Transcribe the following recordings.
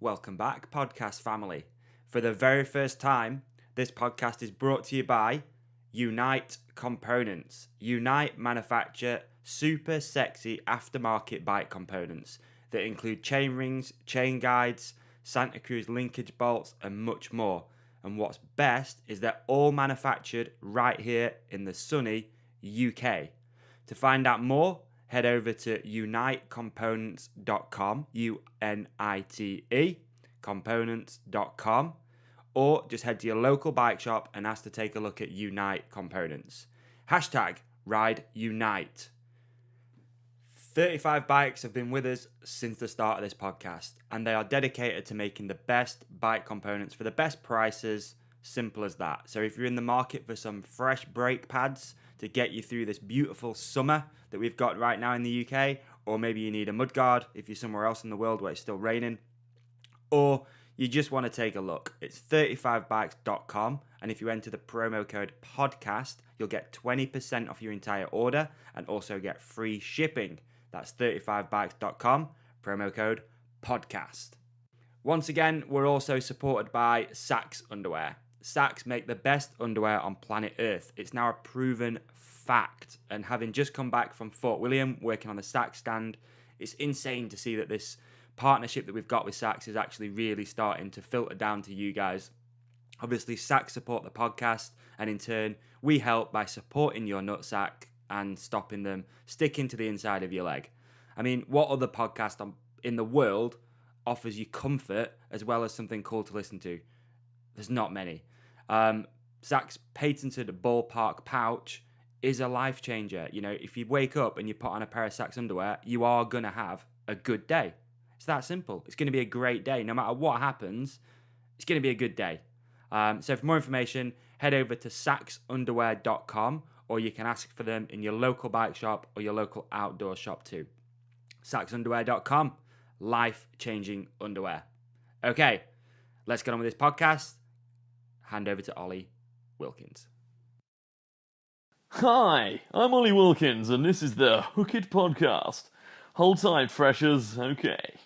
Welcome back, podcast family. For the very first time, this podcast is brought to you by Unite Components. Unite manufacture super sexy aftermarket bike components that include chain rings, chain guides, Santa Cruz linkage bolts, and much more. And what's best is they're all manufactured right here in the sunny UK. To find out more, head over to unitecomponents.com, UNITE, components.com, or just head to your local bike shop and ask to take a look at Unite Components. Hashtag Ride Unite. 35 bikes have been with us since the start of this podcast, and they are dedicated to making the best bike components for the best prices. Simple as that. So if you're in the market for some fresh brake pads to get you through this beautiful summer that we've got right now in the UK, or maybe you need a mudguard if you're somewhere else in the world where it's still raining, or you just want to take a look, it's 35bikes.com, and if you enter the promo code podcast, you'll get 20% off your entire order and also get free shipping. That's 35bikes.com, promo code podcast. Once again, we're also supported by Saxx Underwear. Saxx make the best underwear on planet Earth. It's now a proven fact. And having just come back from Fort William, working on the Saxx stand, it's insane to see that this partnership that we've got with Saxx is actually really starting to filter down to you guys. Obviously, Saxx support the podcast, and in turn, we help by supporting your nutsack and stopping them sticking to the inside of your leg. I mean, what other podcast in the world offers you comfort as well as something cool to listen to? There's not many. Saxx patented ballpark pouch is a life changer. You know, if you wake up and you put on a pair of Saxx underwear, you are going to have a good day. It's that simple. It's going to be a great day. No matter what happens, it's going to be a good day. So for more information, head over to saxxunderwear.com, or you can ask for them in your local bike shop or your local outdoor shop too. saxxunderwear.com, life-changing underwear. Okay, let's get on with this podcast. Hand over to Ollie Wilkins. Hi, I'm Ollie Wilkins, and this is the hktpodcast. Hold tight, freshers. Okay.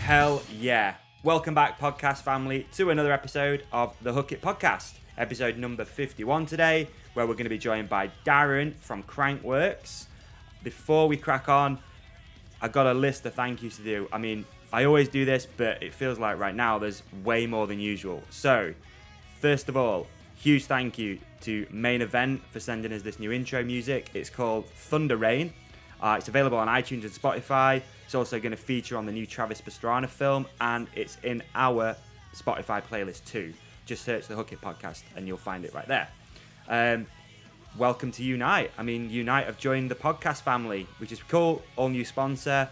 Hell yeah. Welcome back, podcast family, to another episode of the Hook It Podcast, episode number 51 today, where we're going to be joined by Darren from Crankworx. Before we crack on, I got a list of thank yous to do. I mean, I always do this, but it feels like right now there's way more than usual. So, first of all, huge thank you to Main Event for sending us this new intro music. It's called Thunder Rain. It's available on iTunes and Spotify. It's also going to feature on the new Travis Pastrana film, and it's in our Spotify playlist too. Just search the Hook It Podcast and you'll find it right there. Welcome to Unite. I mean, Unite have joined the podcast family, which is cool. All new sponsor.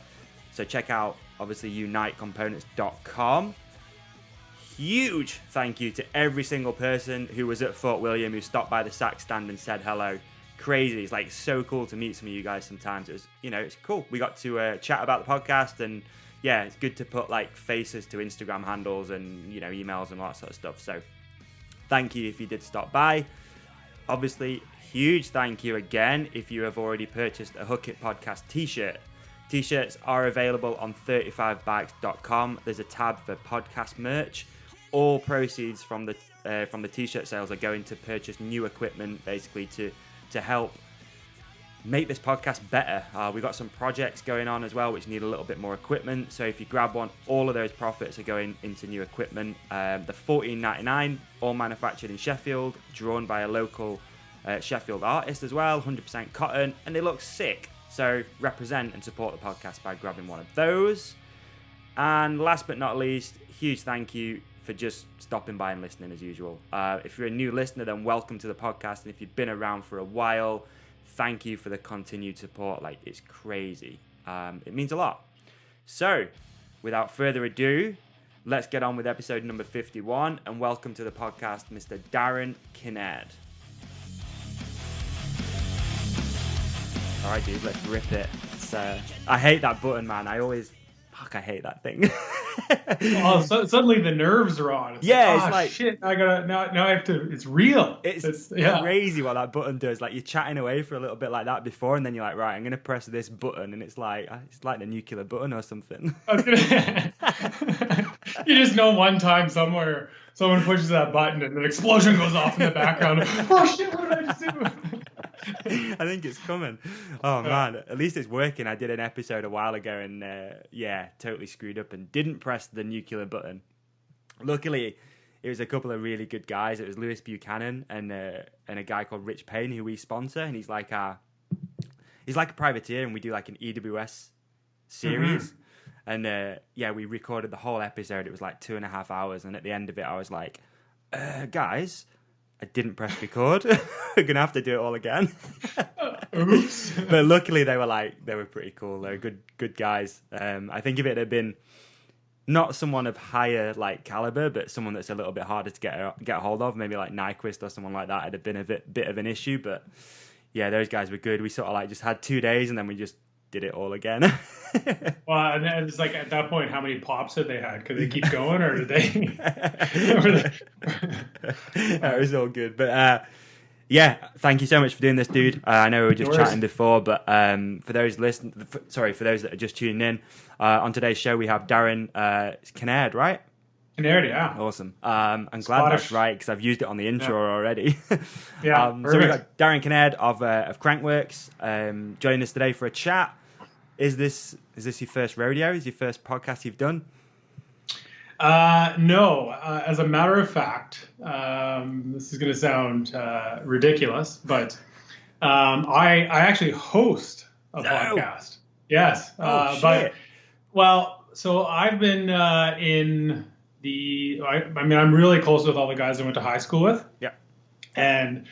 So check out, obviously, unitecomponents.com. Huge thank you to every single person who was at Fort William, who stopped by the Saxx stand and said hello. Crazy. It's like so cool to meet some of you guys sometimes. It was, it's cool. We got to chat about the podcast, and yeah, it's good to put like faces to Instagram handles and, emails and all that sort of stuff. So thank you if you did stop by. Obviously, huge thank you again if you have already purchased a Hook It Podcast t-shirt. T-shirts are available on 35bikes.com. There's a tab for podcast merch. All proceeds from the t-shirt sales are going to purchase new equipment, basically to help make this podcast better. We've got some projects going on as well which need a little bit more equipment. So if you grab one, all of those profits are going into new equipment. The $14.99, all manufactured in Sheffield, drawn by a local Sheffield artist as well, 100% cotton, and it looks sick. So represent and support the podcast by grabbing one of those. And last but not least, huge thank you for just stopping by and listening as usual. If you're a new listener, then welcome to the podcast. And if you've been around for a while, thank you for the continued support. Like, it's crazy. It means a lot. So, without further ado, let's get on with episode number 51. And welcome to the podcast, Mr. Darren Kinnaird. All right, dude, let's rip it. I hate that button, man. I hate that thing. Suddenly the nerves are on. It's like shit. I gotta now. I have to. It's real. It's crazy what that button does. Like, you're chatting away for a little bit like that before, and then you're like, right, I'm gonna press this button, and it's like the nuclear button or something. You just know one time somewhere someone pushes that button and an explosion goes off in the background. Oh shit! What did I just do? I think it's coming. Oh man, at least it's working. I did an episode a while ago and totally screwed up and didn't press the nuclear button. Luckily, it was a couple of really good guys. It was Lewis Buchanan and a guy called Rich Payne who we sponsor, and he's like a privateer, and we do like an EWS series. And we recorded the whole episode. It was like 2.5 hours, and at the end of it, I was like, guys, I didn't press record. We're gonna have to do it all again. Oops. But luckily they were pretty cool. They were good guys. I think if it had been not someone of higher like caliber, but someone that's a little bit harder to get a hold of, maybe like Nyquist or someone like that, it'd have been a bit of an issue. But yeah, those guys were good. We sort of like just had 2 days and then we just did it all again. Well, and it's like at that point, how many pops had they had? Could they keep going, or did they? It was all good, but thank you so much for doing this, dude. I know we were just chatting before, but for those that are just tuning in, on today's show we have Darren Kinnaird, right? Kinnaird, yeah. Awesome. I'm glad that's right because I've used it on the intro already. Yeah. So we got Darren Kinnaird of Crankworx joining us today for a chat. Is this your first rodeo? Is your first podcast you've done? No. As a matter of fact, this is going to sound ridiculous, but I actually host a podcast. Yes. Shit. So I've been in I'm really close with all the guys I went to high school with. Yeah. And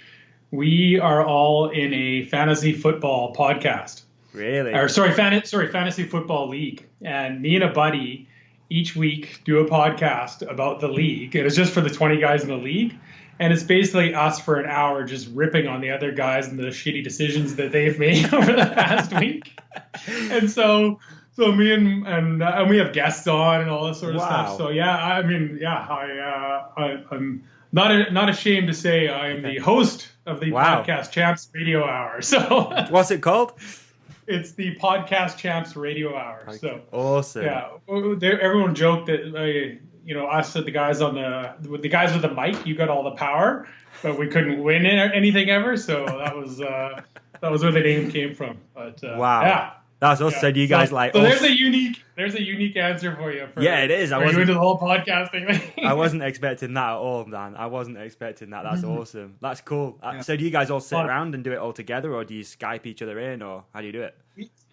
we are all in a fantasy football podcast. Really? Fantasy football league. And me and a buddy each week do a podcast about the league. It is just for the 20 guys in the league. And it's basically us for an hour just ripping on the other guys and the shitty decisions that they've made over the past week. And so me and we have guests on and all this sort of stuff. So I'm not ashamed to say I am the host of the Podcast Champs Radio Hour. So what's it called? It's the Podcast Champs Radio Hour. So awesome. Yeah, everyone joked that us the guys with the mic, you got all the power, but we couldn't win anything ever. So that was where the name came from. But wow. Yeah. That's also so do you guys like? So there's a unique answer for you. It is. I wasn't into the whole podcasting thing. I wasn't expecting that at all, man. I wasn't expecting that. That's awesome. That's cool. So do you guys all sit around and do it all together, or do you Skype each other in, or how do you do it?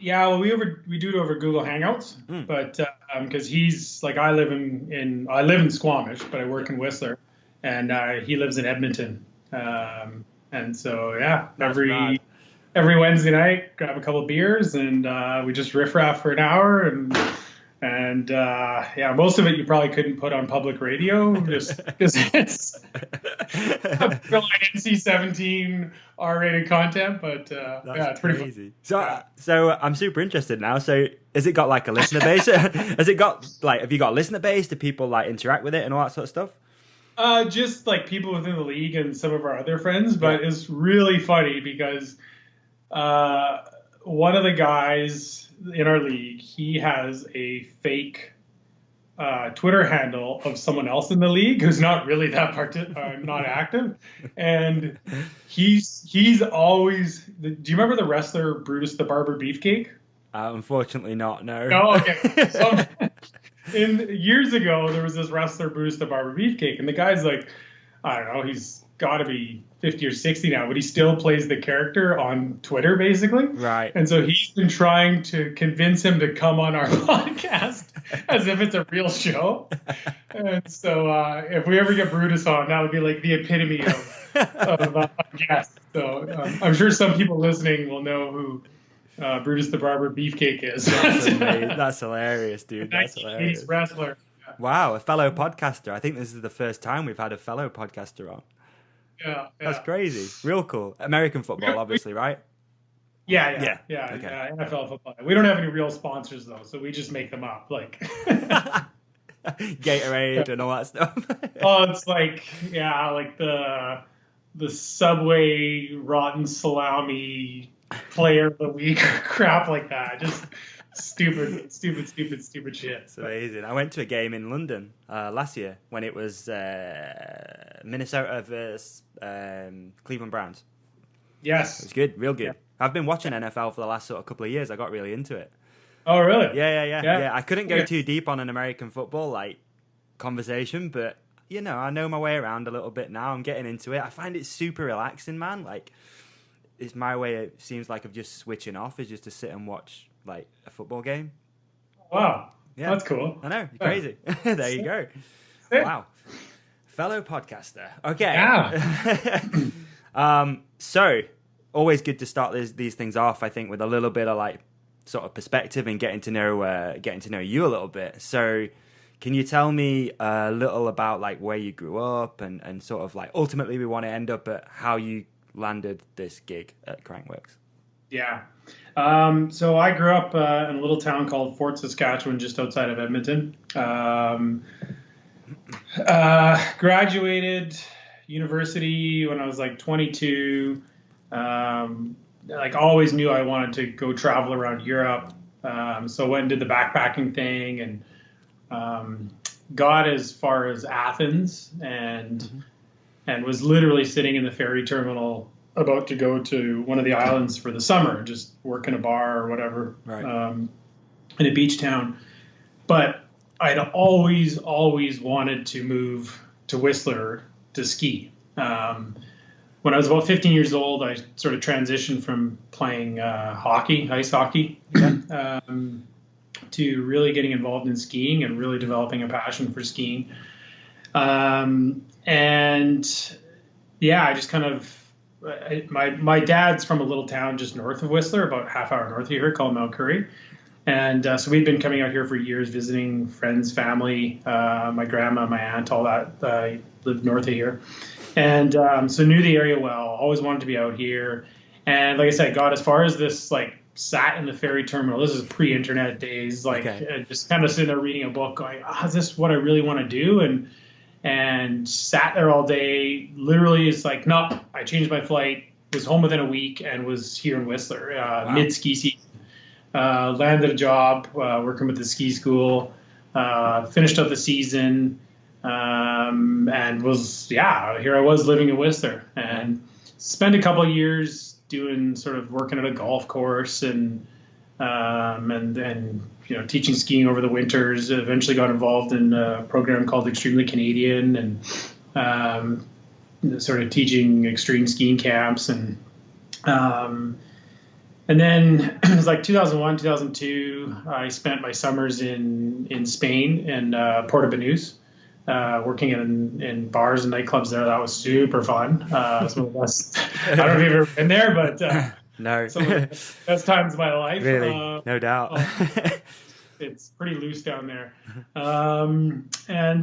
Yeah, well, we do it over Google Hangouts, but because he's like I live in Squamish, but I work in Whistler, and he lives in Edmonton, and so every Wednesday night, grab a couple of beers, and we just riff-raff for an hour, and most of it you probably couldn't put on public radio, just because it's NC-17 R-rated content, but it's pretty crazy. So I'm super interested now. So has it got like a listener base? Have you got a listener base? Do people like interact with it and all that sort of stuff? Just like people within the league and some of our other friends, but it's really funny because one of the guys in our league, he has a fake Twitter handle of someone else in the league who's not really that not active, and he's always. Do you remember the wrestler Brutus the Barber Beefcake? Unfortunately, not. No. No. Okay. So, years ago, there was this wrestler Brutus the Barber Beefcake, and the guy's like, I don't know, he's got to be 50 or 60 now, but he still plays the character on Twitter, basically. Right. And so he's been trying to convince him to come on our podcast as if it's a real show. And so if we ever get Brutus on, that would be like the epitome of a guest. So I'm sure some people listening will know who Brutus the Barber Beefcake is. That's hilarious, dude. That's hilarious. He's wrestler. Wow, a fellow podcaster. I think this is the first time we've had a fellow podcaster on. Yeah. That's crazy. Real cool. American football, obviously, right? Yeah. Okay. NFL football. We don't have any real sponsors though, so we just make them up, like Gatorade and all that stuff. Oh, it's like the Subway rotten salami player of the week, crap like that. Just stupid shit. It's amazing. I went to a game in London last year when it was Minnesota versus Cleveland Browns. Yes. It was good, real good. Yeah. I've been watching NFL for the last sort of couple of years. I got really into it. Oh, really? Yeah. I couldn't go too deep on an American football conversation, but I know my way around a little bit now. I'm getting into it. I find it super relaxing, man. It's my way. It seems like of just switching off is just to sit and watch a football game. Wow. Yeah. That's cool. I know. Crazy. There you go. Wow. Fellow podcaster. Okay. Yeah. So always good to start these things off, I think, with a little bit of sort of perspective and getting to know you a little bit. So can you tell me a little about where you grew up and sort of ultimately we want to end up at how you landed this gig at Crankworx? Yeah. So I grew up in a little town called Fort Saskatchewan, just outside of Edmonton. Graduated university when I was 22. Always knew I wanted to go travel around Europe. So went and did the backpacking thing and got as far as Athens and was literally sitting in the ferry terminal about to go to one of the islands for the summer, just work in a bar or whatever, right. In a beach town. But I'd always wanted to move to Whistler to ski. When I was about 15 years old, I sort of transitioned from playing ice hockey, to really getting involved in skiing and really developing a passion for skiing. I just kind of, my dad's from a little town just north of Whistler, about half hour north of here, called Mount Currie. And so we'd been coming out here for years, visiting friends, family, my grandma, my aunt, all that lived north of here. And so knew the area well, always wanted to be out here. And like I said, got as far as this, sat in the ferry terminal. This is pre-internet days, just kind of sitting there reading a book going, is this what I really want to do? And sat there all day. Literally, it's nope, I changed my flight, was home within a week, and was here in Whistler, wow. Mid-ski season. Landed a job working with the ski school, finished up the season, and was, here I was living in Whistler, and spent a couple of years doing sort of working at a golf course and teaching skiing over the winters. Eventually got involved in a program called Extremely Canadian and sort of teaching extreme skiing camps and then it was 2001, 2002, I spent my summers in Spain and Puerto Banús, working in bars and nightclubs there. That was super fun. Some of the best, I don't know if you've ever been there, but no. Some of the best times of my life. Really? No doubt. It's pretty loose down there. And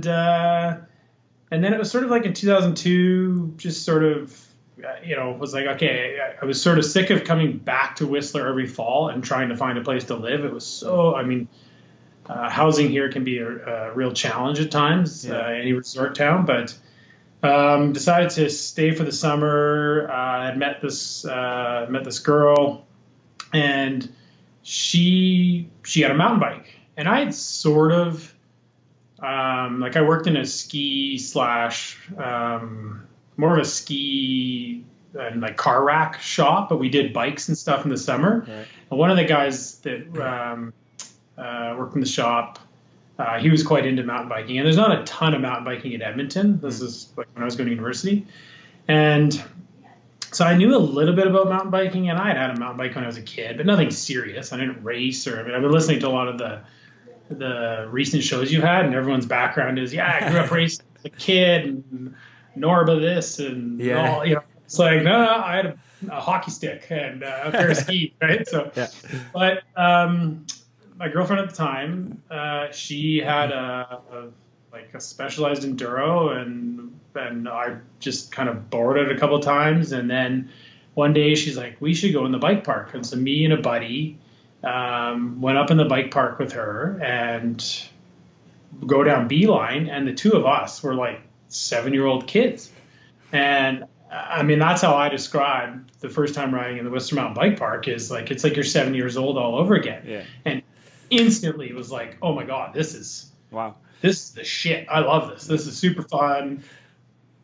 then it was sort of in 2002, just sort of, was okay, I was sort of sick of coming back to Whistler every fall and trying to find a place to live. It was so, housing here can be a real challenge at times, any resort town, but decided to stay for the summer. I met this girl, and she had a mountain bike, and I had sort of like I worked in a ski slash, more of a ski and like car rack shop, but we did bikes and stuff in the summer. Right. And one of the guys that worked in the shop, he was quite into mountain biking, and there's not a ton of mountain biking in Edmonton. This is like when I was going to university, and so I knew a little bit about mountain biking, and I had a mountain bike when I was a kid, but nothing serious. I didn't race, or I mean, I've been listening to a lot of the recent shows you had, and everyone's background is, I grew up racing as a kid, and Norba this, and all, it's like, no, I had a hockey stick and a pair of skis, right? So, but my girlfriend at the time, she had a specialized enduro, and I just kind of borrowed it a couple of times. And then one day she's like, we should go in the bike park. And so me and a buddy went up in the bike park with her and go down Beeline, and the two of us were like 7-year-old kids. And I mean, that's how I describe the first time riding in the Whistler Mountain Bike Park, is like, it's like you're 7 years old all over again. Yeah. And instantly it was like, oh my God, this is the shit. I love this. This is super fun.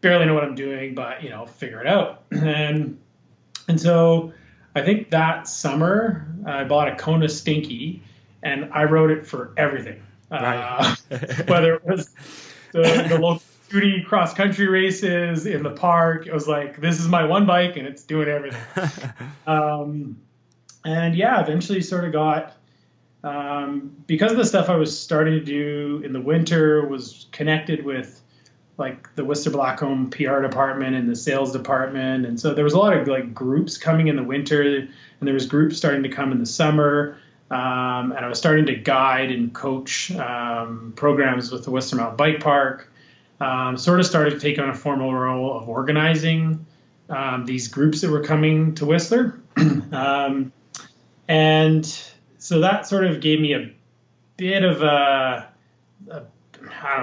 Barely know what I'm doing, but figure it out. And so I think that summer I bought a Kona Stinky, and I rode it for everything. Right. Whether it was the local shooting cross country races in the park, it was like, this is my one bike and it's doing everything. And eventually sort of got, because of the stuff I was starting to do in the winter, was connected with like the Whistler Blackcomb PR department and the sales department. And so there was a lot of like groups coming in the winter, and there was groups starting to come in the summer. And I was starting to guide and coach programs with the Whistler Mountain Bike Park. Sort of started to take on a formal role of organizing these groups that were coming to Whistler. And so that sort of gave me a bit of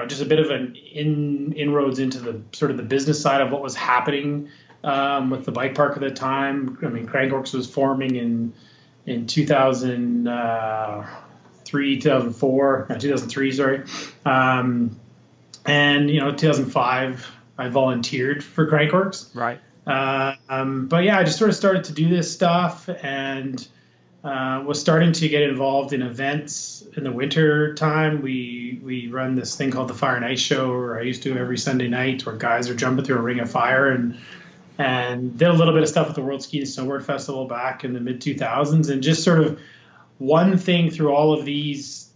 just a bit of an inroads into the sort of the business side of what was happening with the bike park at the time. I mean, Crankworx was forming in 2003, sorry. And 2005, I volunteered for Crankworx. Right. But I just sort of started to do this stuff, and was starting to get involved in events in the winter time. We run this thing called the Fire and Ice Show, or I used to every Sunday night, where guys are jumping through a ring of fire, and did a little bit of stuff with the World Ski and Snowboard Festival back in the mid 2000s, and just sort of one thing through all of these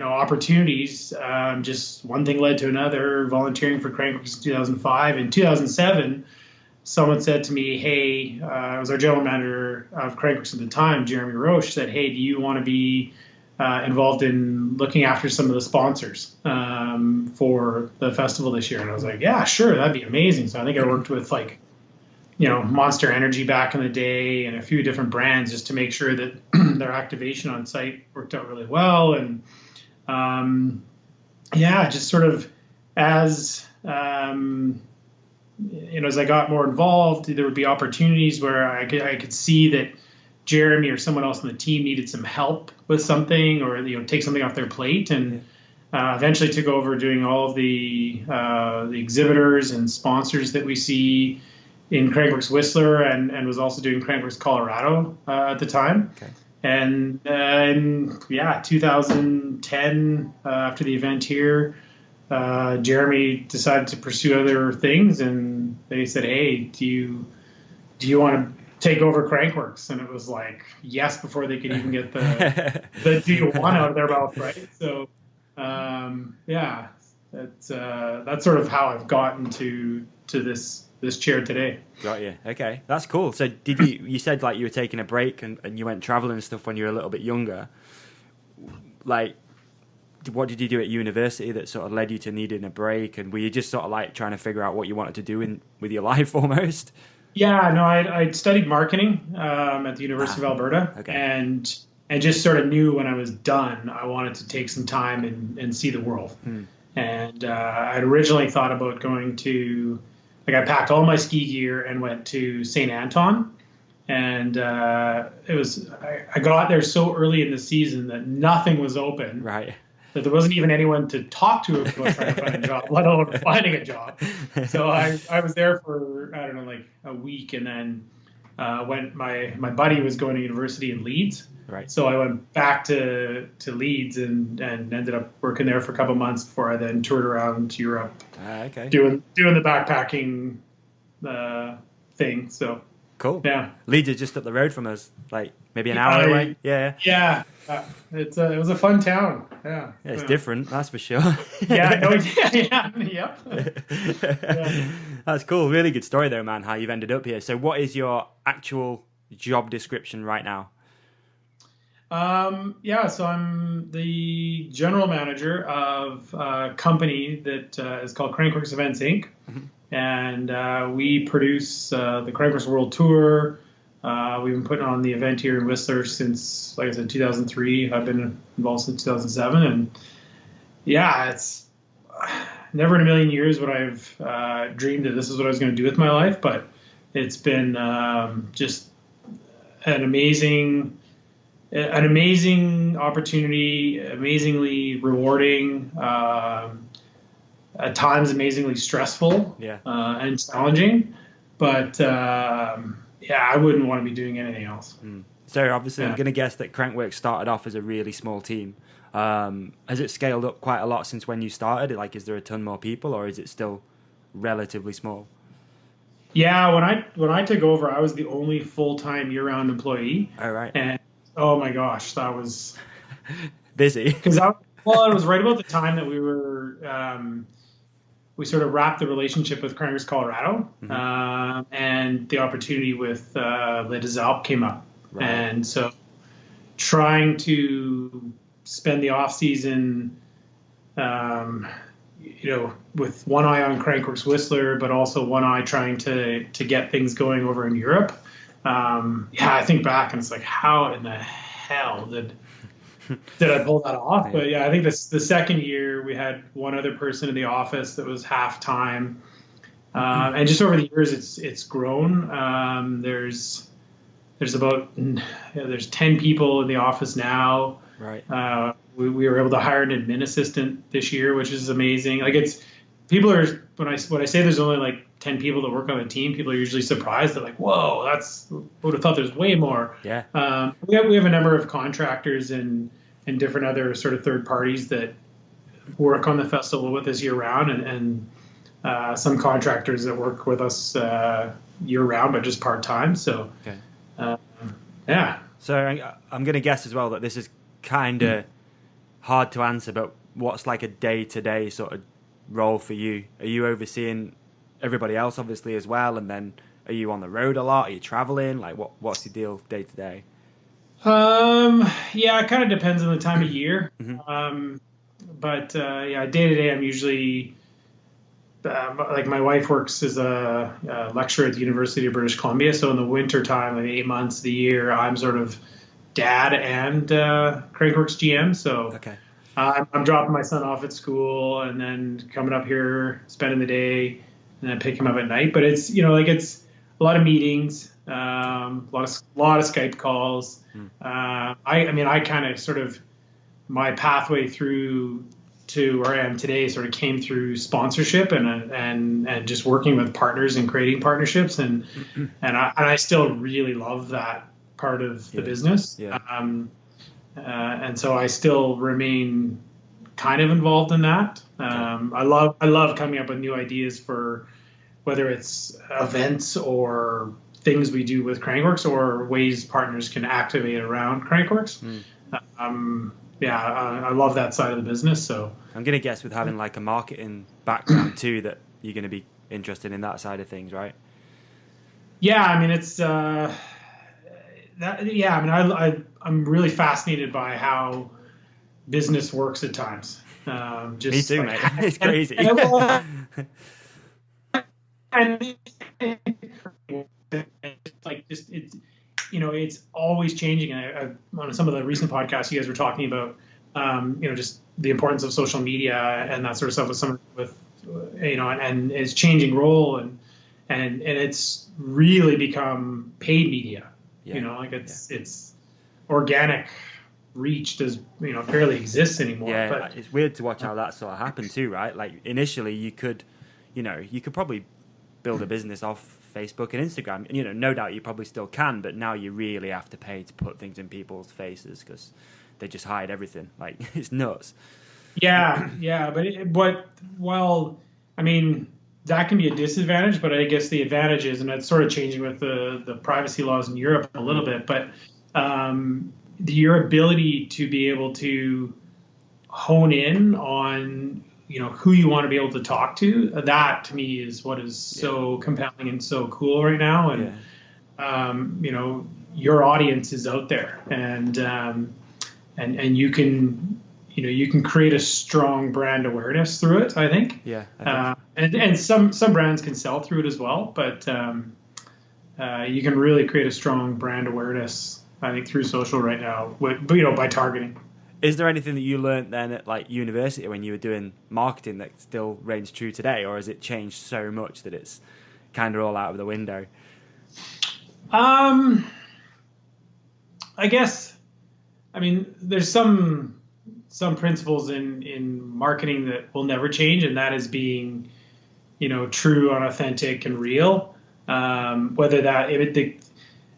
opportunities, just one thing led to another. Volunteering for Crankworx in 2005. In 2007, someone said to me, hey, I was our general manager of Crankworx at the time, Jeremy Roche, said, hey, do you want to be involved in looking after some of the sponsors for the festival this year? And I was like, yeah, sure, that'd be amazing. So I think I worked with Monster Energy back in the day, and a few different brands, just to make sure that their activation on site worked out really well. And just sort of as as I got more involved, there would be opportunities where I could see that Jeremy or someone else on the team needed some help with something, or take something off their plate, and eventually took over doing all of the exhibitors and sponsors that we see in Crankworx Whistler, and was also doing Crankworx Colorado at the time. Okay. And 2010, after the event here, Jeremy decided to pursue other things, and they said, hey, do you want to take over Crankworx? And it was like, yes, before they could even get the do you want out of their mouth, right? So that's sort of how I've gotten to this chair today. Got you. Okay, that's cool. So you said like you were taking a break and you went traveling and stuff when you were a little bit younger. Like, what did you do at university that sort of led you to needing a break? And were you just sort of like trying to figure out what you wanted to do with your life almost? Yeah, no, I studied marketing at the University of Alberta. Okay. And just sort of knew when I was done, I wanted to take some time and see the world. And I'd originally thought about going to, I packed all my ski gear and went to St. Anton. And I got there so early in the season that nothing was open. Right. that there wasn't even anyone to talk to about trying to find a job, let alone finding a job. So I was there for, I don't know, like a week, and then went, my buddy was going to university in Leeds. Right. So I went back to Leeds and ended up working there for a couple months before I then toured around Europe, Okay. doing the backpacking thing. So Cool. yeah, Leeds is just up the road from us, like maybe an hour away. Yeah. Yeah, it was a fun town. Yeah, It's different, that's for sure. Yeah, no, yep. Yeah. That's cool. Really good story though, man, how you've ended up here. So what is your actual job description right now? So I'm the general manager of a company that is called Crankworx Events Inc. Mm-hmm. And we produce the Crankworx World Tour. We've been putting on the event here in Whistler since, like I said, 2003. I've been involved since 2007. And yeah, it's never in a million years would I've dreamed that this is what I was going to do with my life. But it's been just an amazing opportunity, amazingly rewarding, at times amazingly stressful, and challenging. But I wouldn't want to be doing anything else. So obviously, I'm going to guess that Crankworx started off as a really small team. Has it scaled up quite a lot since when you started? Like, is there a ton more people, or is it still relatively small? Yeah, when I took over, I was the only full-time year-round employee. All right. And oh my gosh, that was busy. Because it was right about the time that we were we sort of wrapped the relationship with Crankworx Colorado, and the opportunity with Les Deux Alpes came up, right. And so trying to spend the off season, with one eye on Crankworx Whistler, but also one eye trying to get things going over in Europe. I think back and it's like, how in the hell did I pull that off? But yeah, I think the second year we had one other person in the office that was half time, and just over the years it's grown. There's about there's 10 people in the office now. Right. We were able to hire an admin assistant this year, which is amazing. Like people are, when I say there's only like 10 people that work on the team, people are usually surprised. They're like, whoa, would have thought there's way more. Yeah. We have a number of contractors and different other sort of third parties that work on the festival with us year round, and some contractors that work with us year round, but just part time. So, okay. Yeah. So I'm going to guess as well that this is kind of hard to answer, but what's like a day-to-day sort of role for you? Are you overseeing everybody else obviously as well, and then are you on the road a lot? Are you traveling? Like what's your deal day-to-day? It kind of depends on the time of year. But day-to-day I'm usually like my wife works as a lecturer at the University of British Columbia, so in the winter time, like 8 months of the year, I'm sort of dad and Crankworx GM. So okay. I'm dropping my son off at school and then coming up here, spending the day, and then pick him up at night. But it's it's a lot of meetings, a lot of Skype calls. I kind of sort of my pathway through to where I am today sort of came through sponsorship and just working with partners and creating partnerships, and I still really love that part of the business. Yeah. And so I still remain kind of involved in that. I love coming up with new ideas for whether it's events or things we do with Crankworx or ways partners can activate around Crankworx. I love that side of the business. So I'm going to guess with having like a marketing background too, that you're going to be interested in that side of things, right? Yeah, I mean, it's I'm really fascinated by how business works at times. Me too, mate. It's crazy. It's always changing. And on some of the recent podcasts, you guys were talking about, just the importance of social media and that sort of stuff and its changing role and it's really become paid media. Yeah. It's organic reach does barely exists anymore. Yeah, but it's weird to watch how that sort of happened too, right? Like initially you could probably build a business off Facebook and Instagram. And, no doubt you probably still can, but now you really have to pay to put things in people's faces because they just hide everything. Like it's nuts. Yeah, but while that can be a disadvantage, but I guess the advantage is, and it's sort of changing with the privacy laws in Europe a little bit, but your ability to be able to hone in on who you want to be able to talk to, that to me is what is so compelling and so cool right now. And your audience is out there, and you can create a strong brand awareness through it, I think. Yeah. And some brands can sell through it as well, but you can really create a strong brand awareness, I think, through social right now, by targeting. Is there anything that you learned then at like university when you were doing marketing that still reigns true today, or has it changed so much that it's kind of all out of the window? I guess, there's some principles in marketing that will never change, and that is being, true and authentic and real.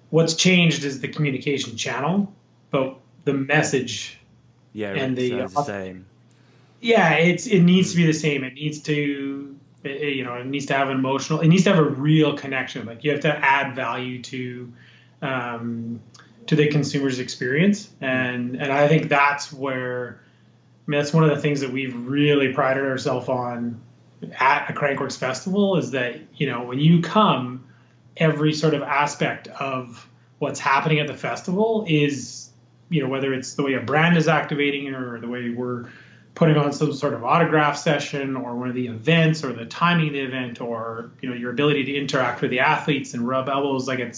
What's changed is the communication channel, but the message. Yeah, and the same. Yeah, it needs to be the same. It needs to, it needs to have an emotional. It needs to have a real connection. Like you have to add value to the consumer's experience, and I think that's where. That's one of the things that we've really prided ourselves on at a Crankworx festival is that when you come, every sort of aspect of what's happening at the festival is. Whether it's the way a brand is activating or the way we're putting on some sort of autograph session or one of the events or the timing of the event or, your ability to interact with the athletes and rub elbows, like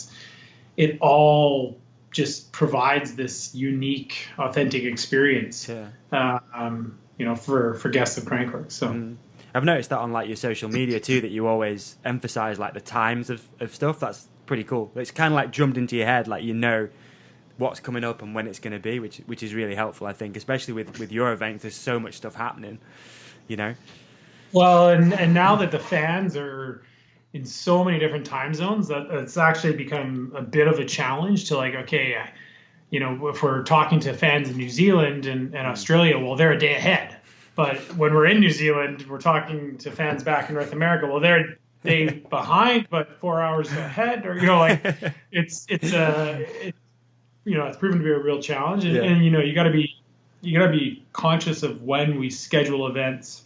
it all just provides this unique, authentic experience, for guests of Crankworx. So I've noticed that on like your social media too, that you always emphasize like the times of stuff. That's pretty cool. It's kind of like drummed into your head, like what's coming up and when it's going to be, which is really helpful, I think, especially with your event. There's so much stuff happening, Well, and now that the fans are in so many different time zones, that it's actually become a bit of a challenge to like, okay, if we're talking to fans in New Zealand and Australia, well, they're a day ahead. But when we're in New Zealand, we're talking to fans back in North America, well, they're a day behind, but 4 hours ahead, or it's proven to be a real challenge, and you got to be conscious of when we schedule events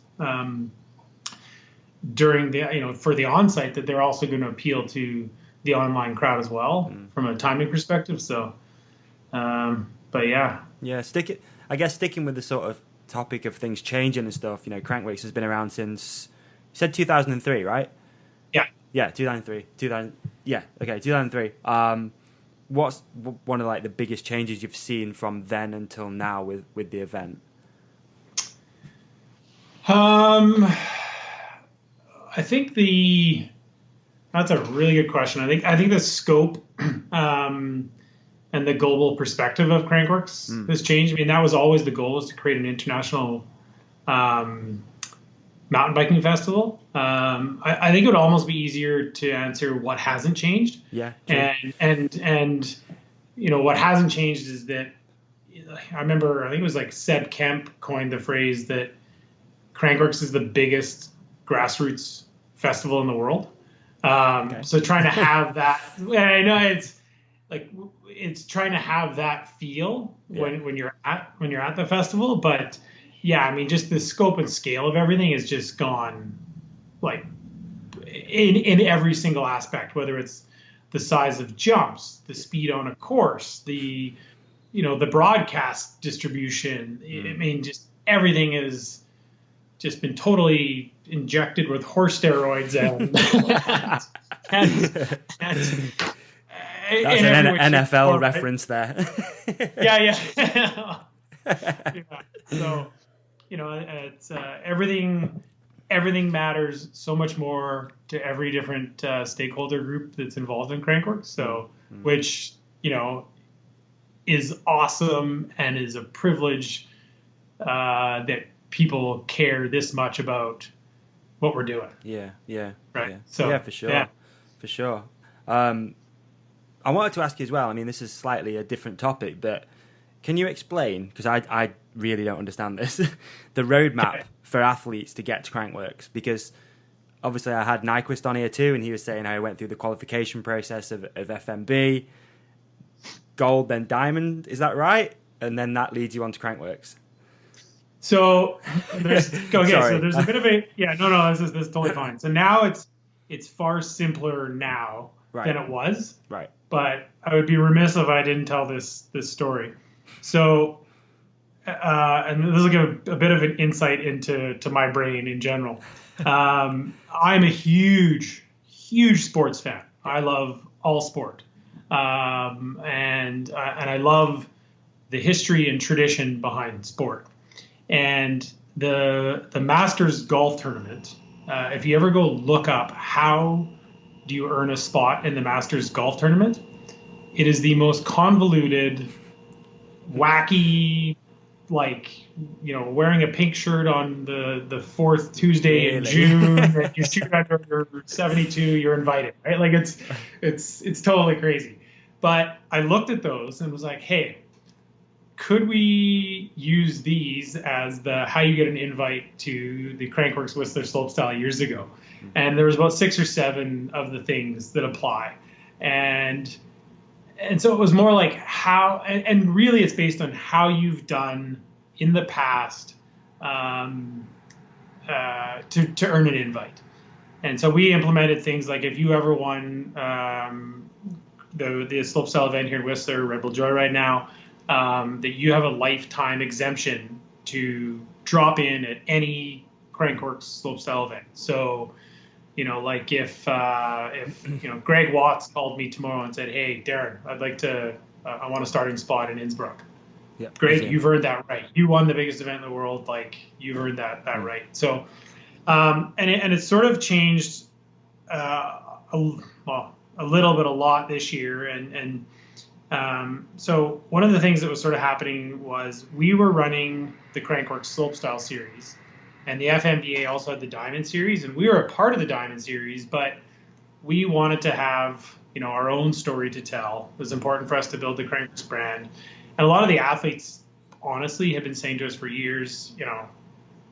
during the for the on-site, that they're also going to appeal to the online crowd as well from a timing perspective. So, but sticking with the sort of topic of things changing and stuff. Crankworx has been around since you said 2003, right? Yeah, 2003. 2003. What's one of like the biggest changes you've seen from then until now with the event? I think that's a really good question. I think the scope and the global perspective of Crankworx has changed. That was always the goal, is to create an international mountain biking festival. I think it would almost be easier to answer what hasn't changed. Yeah. And what hasn't changed is that I think it was like Seb Kemp coined the phrase that Crankworx is the biggest grassroots festival in the world. So trying to have that, I know it's trying to have that feel when you're at the festival, but just the scope and scale of everything has just gone like in every single aspect, whether it's the size of jumps, the speed on a course, the broadcast distribution. Just everything has just been totally injected with horse steroids and that's an NFL reference there. Yeah. So, it's everything matters so much more to every different stakeholder group that's involved in Crankworx. So, which, is awesome and is a privilege that people care this much about what we're doing. Yeah. Right. Yeah. So yeah, for sure. For sure. I wanted to ask you as well, I mean, this is slightly a different topic, but can you explain, because I really don't understand this, the roadmap for athletes to get to Crankworx? Because obviously I had Nyquist on here too, and he was saying how he went through the qualification process of FMB, gold, then diamond. Is that right? And then that leads you on to Crankworx. So there's so there's a bit of a this is totally fine. So now it's far simpler now than it was. Right. But I would be remiss if I didn't tell this story. So and this will give a bit of an insight into my brain in general. I'm a huge sports fan. I love all sport, and I love the history and tradition behind sport. And the Masters golf tournament, if you ever go look up how do you earn a spot in the Masters golf tournament, it is the most convoluted, wacky, wearing a pink shirt on the fourth Tuesday in June, and you shoot under 72, you're invited, right? Like it's totally crazy. But I looked at those and was like, hey, could we use these as the how you get an invite to the Crankworx Whistler Slopestyle years ago? And there was about 6 or 7 of the things that apply. And so it was more like how, and really it's based on how you've done in the past to earn an invite. And so we implemented things like if you ever won the Slopestyle event here in Whistler, Red Bull Joyride now, that you have a lifetime exemption to drop in at any Crankworx Slopestyle event. So, like if Greg Watts called me tomorrow and said, "Hey, Darren, I want a starting spot in Innsbruck." Yeah, great, you've earned that right. You won the biggest event in the world, like you've earned that right. So, and it's sort of changed a lot this year, and so one of the things that was sort of happening was we were running the Crankworx Slopestyle series, and the FMBA also had the Diamond series, and we were a part of the Diamond series, but we wanted to have our own story to tell. It was important for us to build the Crankworx brand, and a lot of the athletes honestly have been saying to us for years,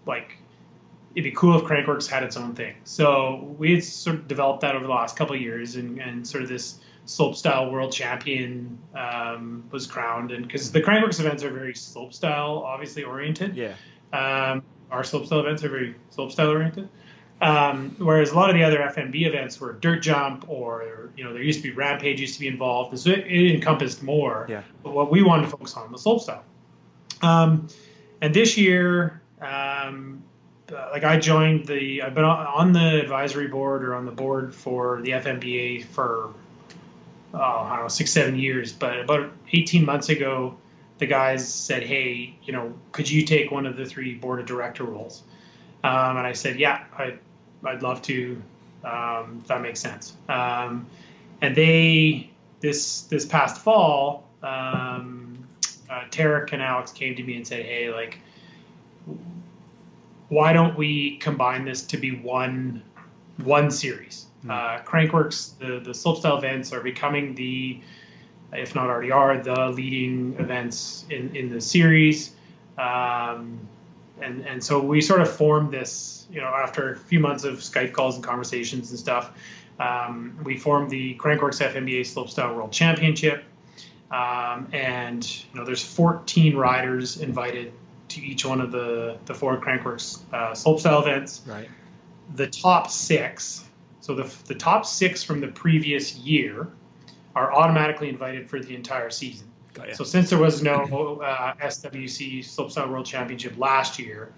like it'd be cool if Crankworx had its own thing. So we had sort of developed that over the last couple of years, and sort of this slopestyle world champion was crowned, and because the Crankworx events are very slopestyle obviously oriented. Our slopestyle events are very slopestyle oriented, whereas a lot of the other FMB events were dirt jump, or there used to be Rampage used to be involved, and so it encompassed more. But what we wanted to focus on was slopestyle. And this year, I've been on the advisory board or on the board for the FMBA for, 6-7 years. But about 18 months ago, the guys said, hey, could you take one of the 3 board of director roles? And I said, yeah, I'd love to. That makes sense. And they, this past fall, Tarek and Alex came to me and said, hey, why don't we combine this to be one series? Crankworx, the slopestyle events are becoming if not already are, the leading events in the series. And so we sort of formed this, after a few months of Skype calls and conversations and stuff, we formed the Crankworx FMBA Slopestyle World Championship. And there's 14 riders invited to each one of the 4 Crankworx slopestyle events. Right. The top 6, so the top 6 from the previous year are automatically invited for the entire season. So since there was no SWC Slopestyle World Championship last year,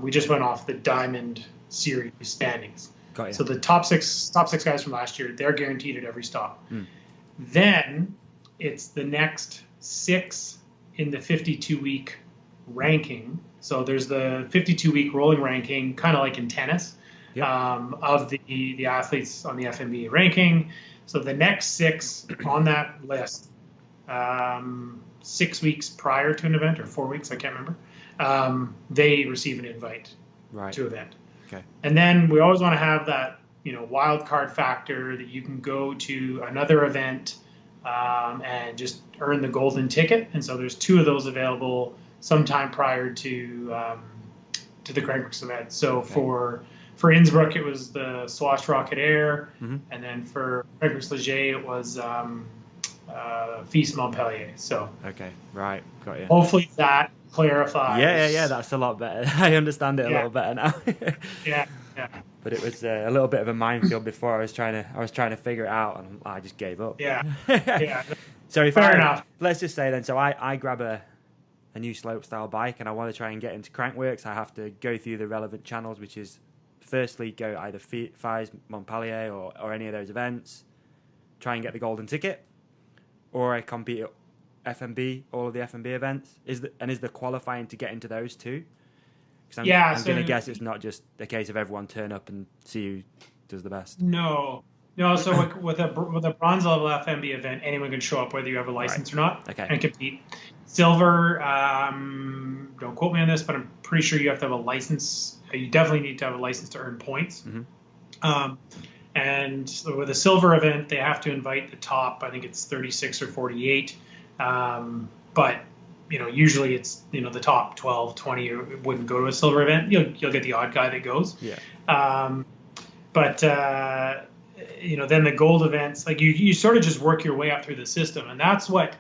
we just went off the Diamond Series standings. So the top six guys from last year, they're guaranteed at every stop. Then it's the next 6 in the 52-week ranking. So there's the 52-week rolling ranking, kind of like in tennis, of the athletes on the FMBA ranking. So the next 6 on that list 6 weeks prior to an event, or 4 weeks, I can't remember, they receive an invite to event. Okay. And then we always want to have that, wild card factor that you can go to another event and just earn the golden ticket. And so there's 2 of those available sometime prior to the Crankworx event. So for Innsbruck, it was the Swash Rocket Air, and then for Crankworx Leger, it was Feast Montpellier. So okay, right, got you. Hopefully that clarifies. Yeah, that's a lot better. I understand it a little better now. yeah. But it was a little bit of a minefield before. I was trying to figure it out, and I just gave up. Yeah. So Fair enough. Let's just say then. So I grab a new slopestyle bike, and I want to try and get into Crankworx. I have to go through the relevant channels, which is firstly go either FIS, Montpellier, or any of those events. Try and get the golden ticket, or I compete at FMB, all of the FMB events. Is the qualifying to get into those too? I'm going to guess it's not just a case of everyone turn up and see who does the best. No. So with a bronze level FMB event, anyone can show up whether you have a license or not, and compete. Silver, don't quote me on this, but I'm pretty sure you have to have a license. You definitely need to have a license to earn points. And with a silver event, they have to invite the top. I think it's 36 or 48. But usually it's, the top 12, 20 wouldn't go to a silver event. You'll get the odd guy that goes. Yeah. But then the gold events, like you sort of just work your way up through the system. And that's what,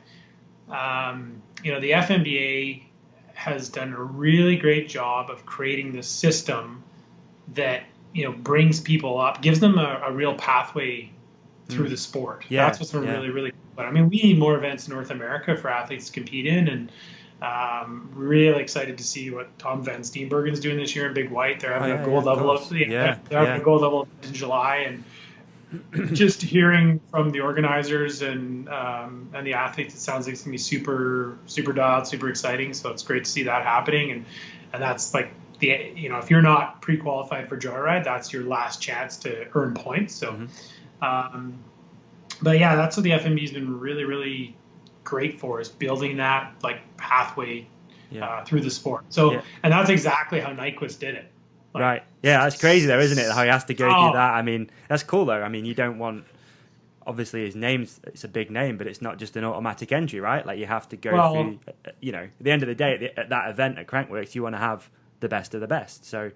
the FMBA has done a really great job of creating this system that, brings people up, gives them a real pathway through the sport. Yeah. That's what's really, really cool. But we need more events in North America for athletes to compete in, and really excited to see what Tom Van Steenbergen's doing this year in Big White. They're having a gold level. They're having a gold level in July, and just hearing from the organizers and the athletes, it sounds like it's gonna be super, super dialed, super exciting. So it's great to see that happening, and that's like if you're not pre-qualified for Joyride, that's your last chance to earn points. So. But yeah, that's what the FMB's been really, really great for, is building that pathway through the sport. So, and that's exactly how Nyquist did it. Right. Yeah, that's crazy though, isn't it? How he has to go through that. That's cool though. You don't want, obviously his name's, it's a big name, but it's not just an automatic entry, right? Like you have to go through, at the end of the day, at that event at Crankworx, you want to have the best of the best. So.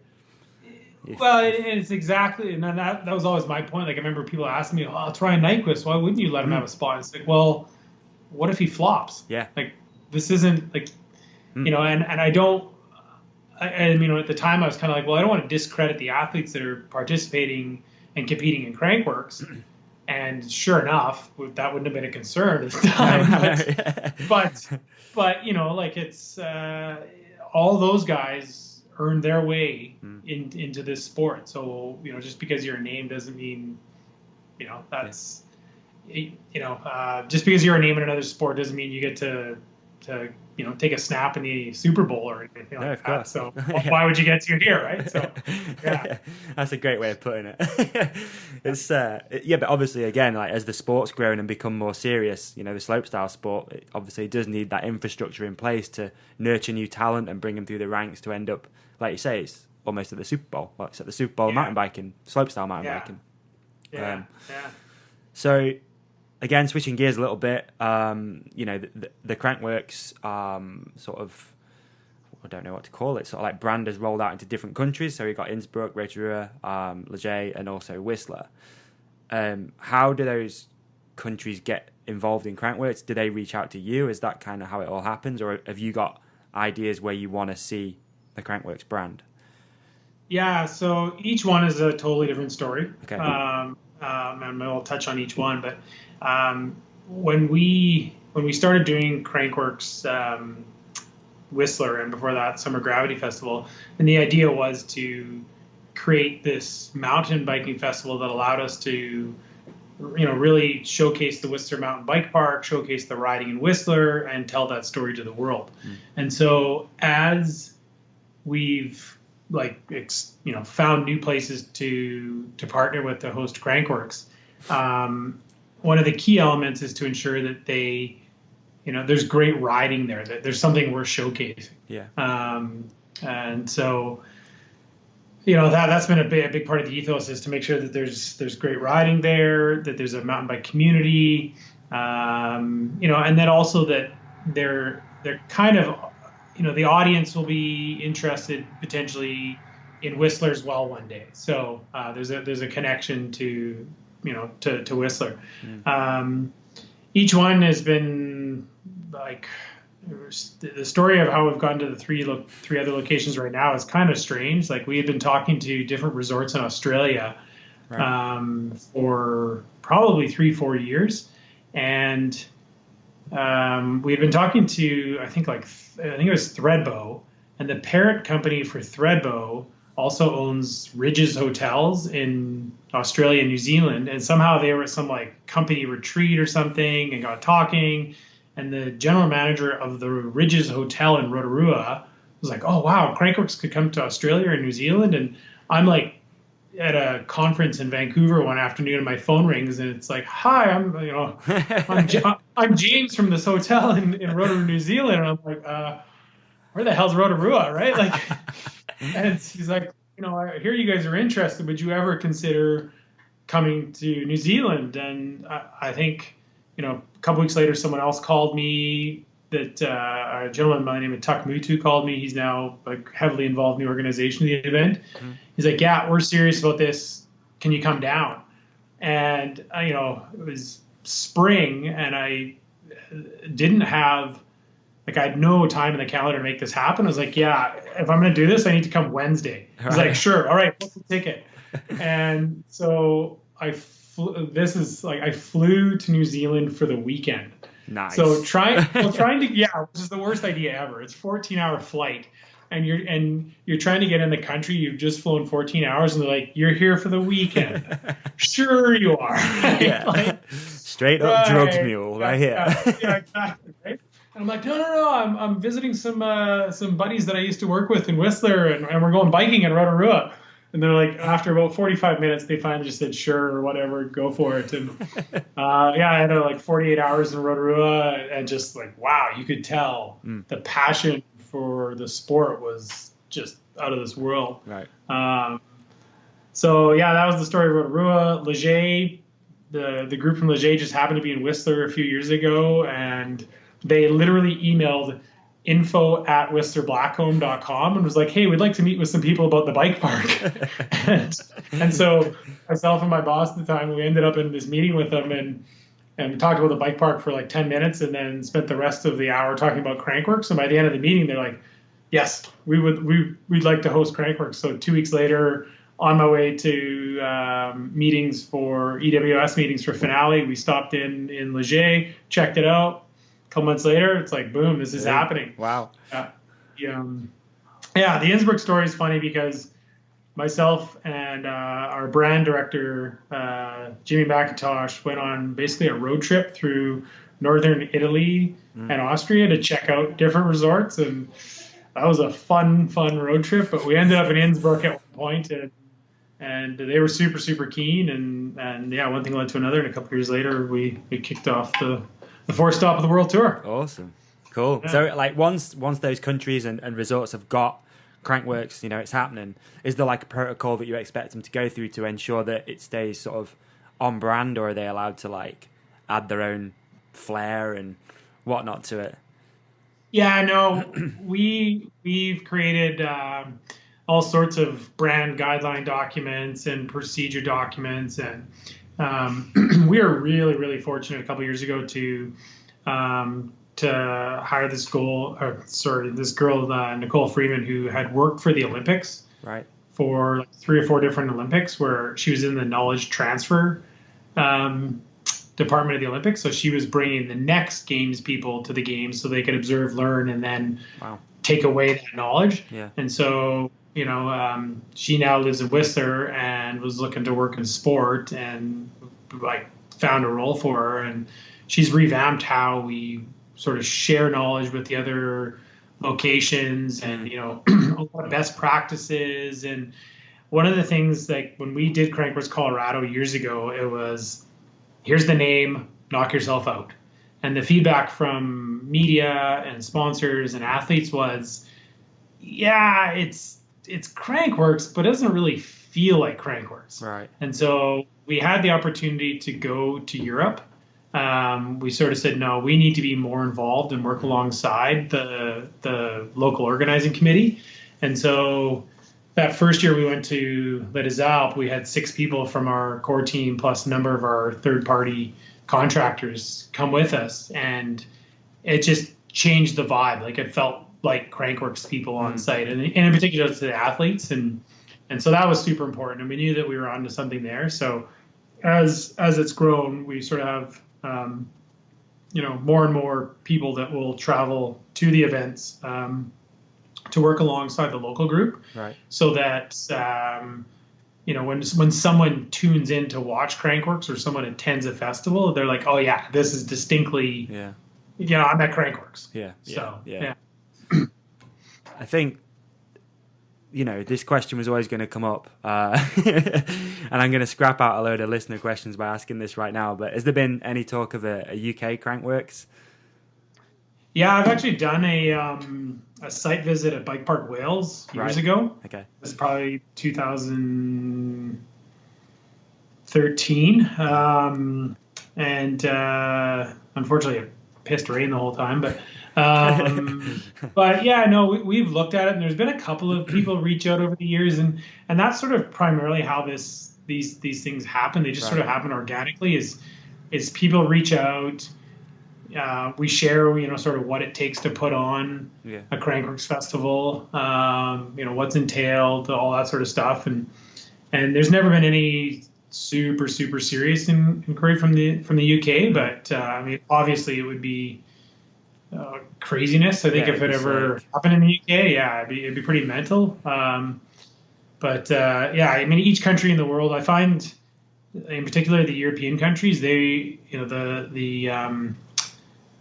It's exactly, and that was always my point. Like I remember people asking me, "I'll try Nyquist. Why wouldn't you let him have a spot?" It's like, well, what if he flops? Yeah. Like this isn't like, and I don't. At the time I was kind of like, well, I don't want to discredit the athletes that are participating and competing in Crankworx. And sure enough, that wouldn't have been a concern at the time. But it's all those guys earn their way into this sport. So, just because you're a name doesn't mean, that's, just because you're a name in another sport doesn't mean you get to take a snap in the Super Bowl or anything like that. So why would you get to here, right? So, yeah. That's a great way of putting it. It's, but obviously, again, as the sport's grown and become more serious, the slopestyle sport, it obviously does need that infrastructure in place to nurture new talent and bring them through the ranks to end up, like you say, it's almost at the Super Bowl. Like it's at the Super Bowl mountain biking, slopestyle mountain biking. So, again, switching gears a little bit, the Crankworx sort of, I don't know what to call it, sort of like brand has rolled out into different countries. So we've got Innsbruck, Reiterue, Leger, and also Whistler. How do those countries get involved in Crankworx? Do they reach out to you? Is that kind of how it all happens? Or have you got ideas where you want to see the Crankworx brand? Yeah, so each one is a totally different story. Okay. And I'll touch on each one, but when we started doing Crankworx Whistler, and before that Summer Gravity Festival, and the idea was to create this mountain biking festival that allowed us to really showcase the Whistler Mountain Bike Park, showcase the riding in Whistler, and tell that story to the world. And so as we've found new places to partner with to host Crankworx, one of the key elements is to ensure that they there's great riding there. That there's something worth showcasing. Yeah. And so, that's been a big part of the ethos, is to make sure that there's great riding there, that there's a mountain bike community, and then also that they're kind of, the audience will be interested potentially in Whistler as well one day. So there's a connection to Whistler. Each one has been like, the story of how we've gotten to the three other locations right now is kind of strange. Like, we had been talking to different resorts in Australia for probably 3-4 years, and we had been talking to I think it was Threadbow, and the parent company for Threadbow also owns Ridges Hotels in Australia and New Zealand, and somehow they were at some like company retreat or something and got talking. And the general manager of the Ridges Hotel in Rotorua was like, "Oh wow, Crankworx could come to Australia and New Zealand." And I'm like at a conference in Vancouver one afternoon, and my phone rings, and it's like, "Hi, I'm James from this hotel in Rotorua, New Zealand." And I'm like, "Where the hell's Rotorua, right?" Like, and she's like, "I hear you guys are interested. Would you ever consider coming to New Zealand?" And I think, a couple weeks later, someone else called me. That a gentleman by the name of Tuck Mutu called me. He's now like heavily involved in the organization of the event. Mm-hmm. He's like, "Yeah, we're serious about this. Can you come down?" And it was spring, and I didn't have, I had no time in the calendar to make this happen. I was like, "Yeah, if I'm going to do this, I need to come Wednesday." He's like, "Sure, all right, book the ticket." And so I flew to New Zealand for the weekend. Nice. So trying to, which is the worst idea ever. It's a 14-hour flight, and you're trying to get in the country. You've just flown 14 hours, and they're like, "You're here for the weekend." Sure you are. Right? Yeah. Straight up drugs mule right here. Yeah, exactly. Right? And I'm like, no. I'm visiting some buddies that I used to work with in Whistler, and we're going biking in Rotorua. And they're like, after about 45 minutes, they finally just said, "Sure," or whatever, go for it. And I had 48 hours in Rotorua, and just like, wow, you could tell the passion for the sport was just out of this world. Right. So that was the story of Rotorua. Leger, the group from Leger just happened to be in Whistler a few years ago, and they literally emailed info@whistlerblackcomb.com and was like, "Hey, we'd like to meet with some people about the bike park." and so myself and my boss at the time, we ended up in this meeting with them and we talked about the bike park for like 10 minutes and then spent the rest of the hour talking about Crankworx. And by the end of the meeting, they're like, "Yes, we'd like to host Crankworx." So 2 weeks later, on my way to meetings for EWS meetings for Finale, we stopped in Leger, checked it out. Couple months later, it's like, boom, this is happening. Wow. The Innsbruck story is funny because myself and our brand director, Jimmy McIntosh, went on basically a road trip through northern Italy and Austria to check out different resorts. And that was a fun road trip. But we ended up in Innsbruck at one point, and they were super, super keen. And one thing led to another. And a couple of years later, we kicked off the 4th stop of the world tour. Awesome. Cool. Yeah. So once those countries and resorts have got Crankworx, it's happening, is there like a protocol that you expect them to go through to ensure that it stays sort of on brand, or are they allowed to like add their own flair and whatnot to it? Yeah, no, we've created all sorts of brand guideline documents and procedure documents, and we were really, really fortunate a couple of years ago to hire this girl, Nicole Freeman, who had worked for the Olympics, right, for like 3 or 4 different Olympics, where she was in the knowledge transfer department of the Olympics. So she was bringing the next games people to the games so they could observe, learn, and then take away that knowledge. Yeah. And so, she now lives in Whistler and was looking to work in sport, and found a role for her. And she's revamped how we sort of share knowledge with the other locations and, a lot of best practices. And one of the things, like when we did Crankworx Colorado years ago, it was, here's the name, knock yourself out. And the feedback from media and sponsors and athletes was, yeah, it's Crankworx, but it doesn't really feel like Crankworx. Right. And so we had the opportunity to go to Europe. We sort of said, no, we need to be more involved and work alongside the local organizing committee. And so that first year we went to Les Deux Alpes, we had 6 people from our core team plus a number of our third-party contractors come with us, and it just changed the vibe. Like, it felt like Crankworx people on site, and in particular to the athletes, and so that was super important, and we knew that we were onto something there. So as it's grown, we sort of have more and more people that will travel to the events to work alongside the local group, right? So that when someone tunes in to watch Crankworx or someone attends a festival, they're like, oh yeah, this is distinctly, I'm at Crankworx. Yeah. I think, this question was always going to come up, and I'm going to scrap out a load of listener questions by asking this right now, but has there been any talk of a UK Crankworx? Yeah, I've actually done a site visit at Bike Park Wales years ago. Okay. It was probably 2013. And unfortunately it pissed rain the whole time, but yeah, no, we've looked at it, and there's been a couple of people reach out over the years, and that's sort of primarily how these things happen. They just sort of happen organically, is people reach out. We share, sort of what it takes to put on a Crankworx festival, what's entailed, all that sort of stuff. And there's never been any super, super serious inquiry from the UK, but obviously it would be craziness. I think if it ever happened in the UK, it'd be pretty mental. Each country in the world, I find, in particular the European countries, they,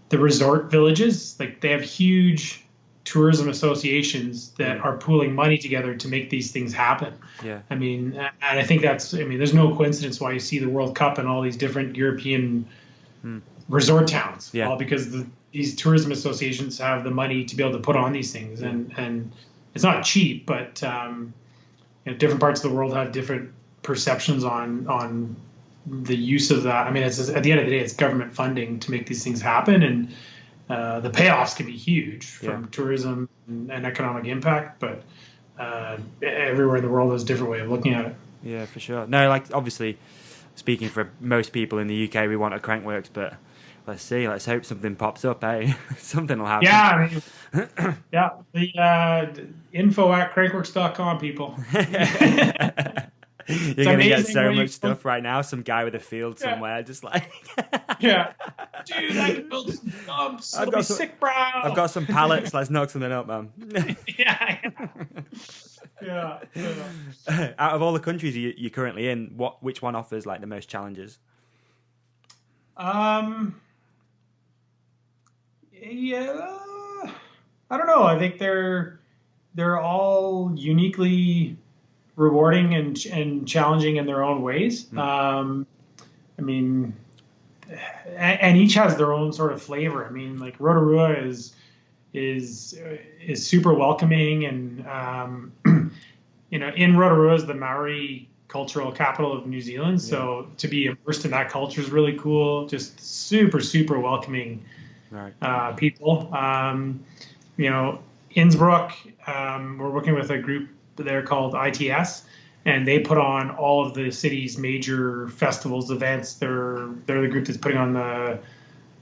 the resort villages, like, they have huge tourism associations that are pooling money together to make these things happen. Yeah. And I think there's no coincidence why you see the World Cup in all these different European resort towns. Yeah. All because these tourism associations have the money to be able to put on these things. And it's not cheap, but different parts of the world have different perceptions on the use of that. It's at the end of the day, it's government funding to make these things happen, and the payoffs can be huge from tourism and economic impact. But everywhere in the world has a different way of looking at it. Yeah, for sure. No, like, obviously, speaking for most people in the UK, we want a Crankworx, but let's see. Let's hope something pops up, eh? Something will happen. Yeah, the info at crankworx.com, people. You're going to get so much stuff right now. Some guy with a field somewhere, just like... Dude, I can build some dumps. It'll be sick, bro. I've got some pallets. Let's knock something up, man. Yeah. Out of all the countries you're currently in, which one offers like the most challenges? I don't know. I think they're all uniquely rewarding and challenging in their own ways. And each has their own sort of flavor. Like, Rotorua is super welcoming, and in Rotorua is the Maori cultural capital of New Zealand. So to be immersed in that culture is really cool. Just super, super welcoming people. Innsbruck, we're working with a group there called ITS, and they put on all of the city's major festivals, events. They're the group that's putting on the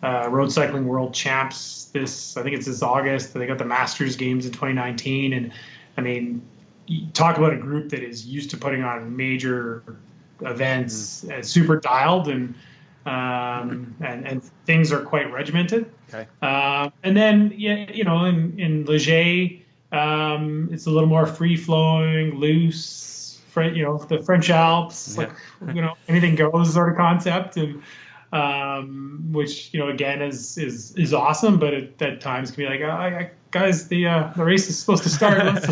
Road Cycling World Champs I think it's this August. They got the Masters Games in 2019, and you talk about a group that is used to putting on major events, super dialed, and things are quite regimented. Okay. And then in Leger, it's a little more free flowing, loose. The French Alps, anything goes sort of concept, and which again is awesome, but at times can be like, guys, the race is supposed to start.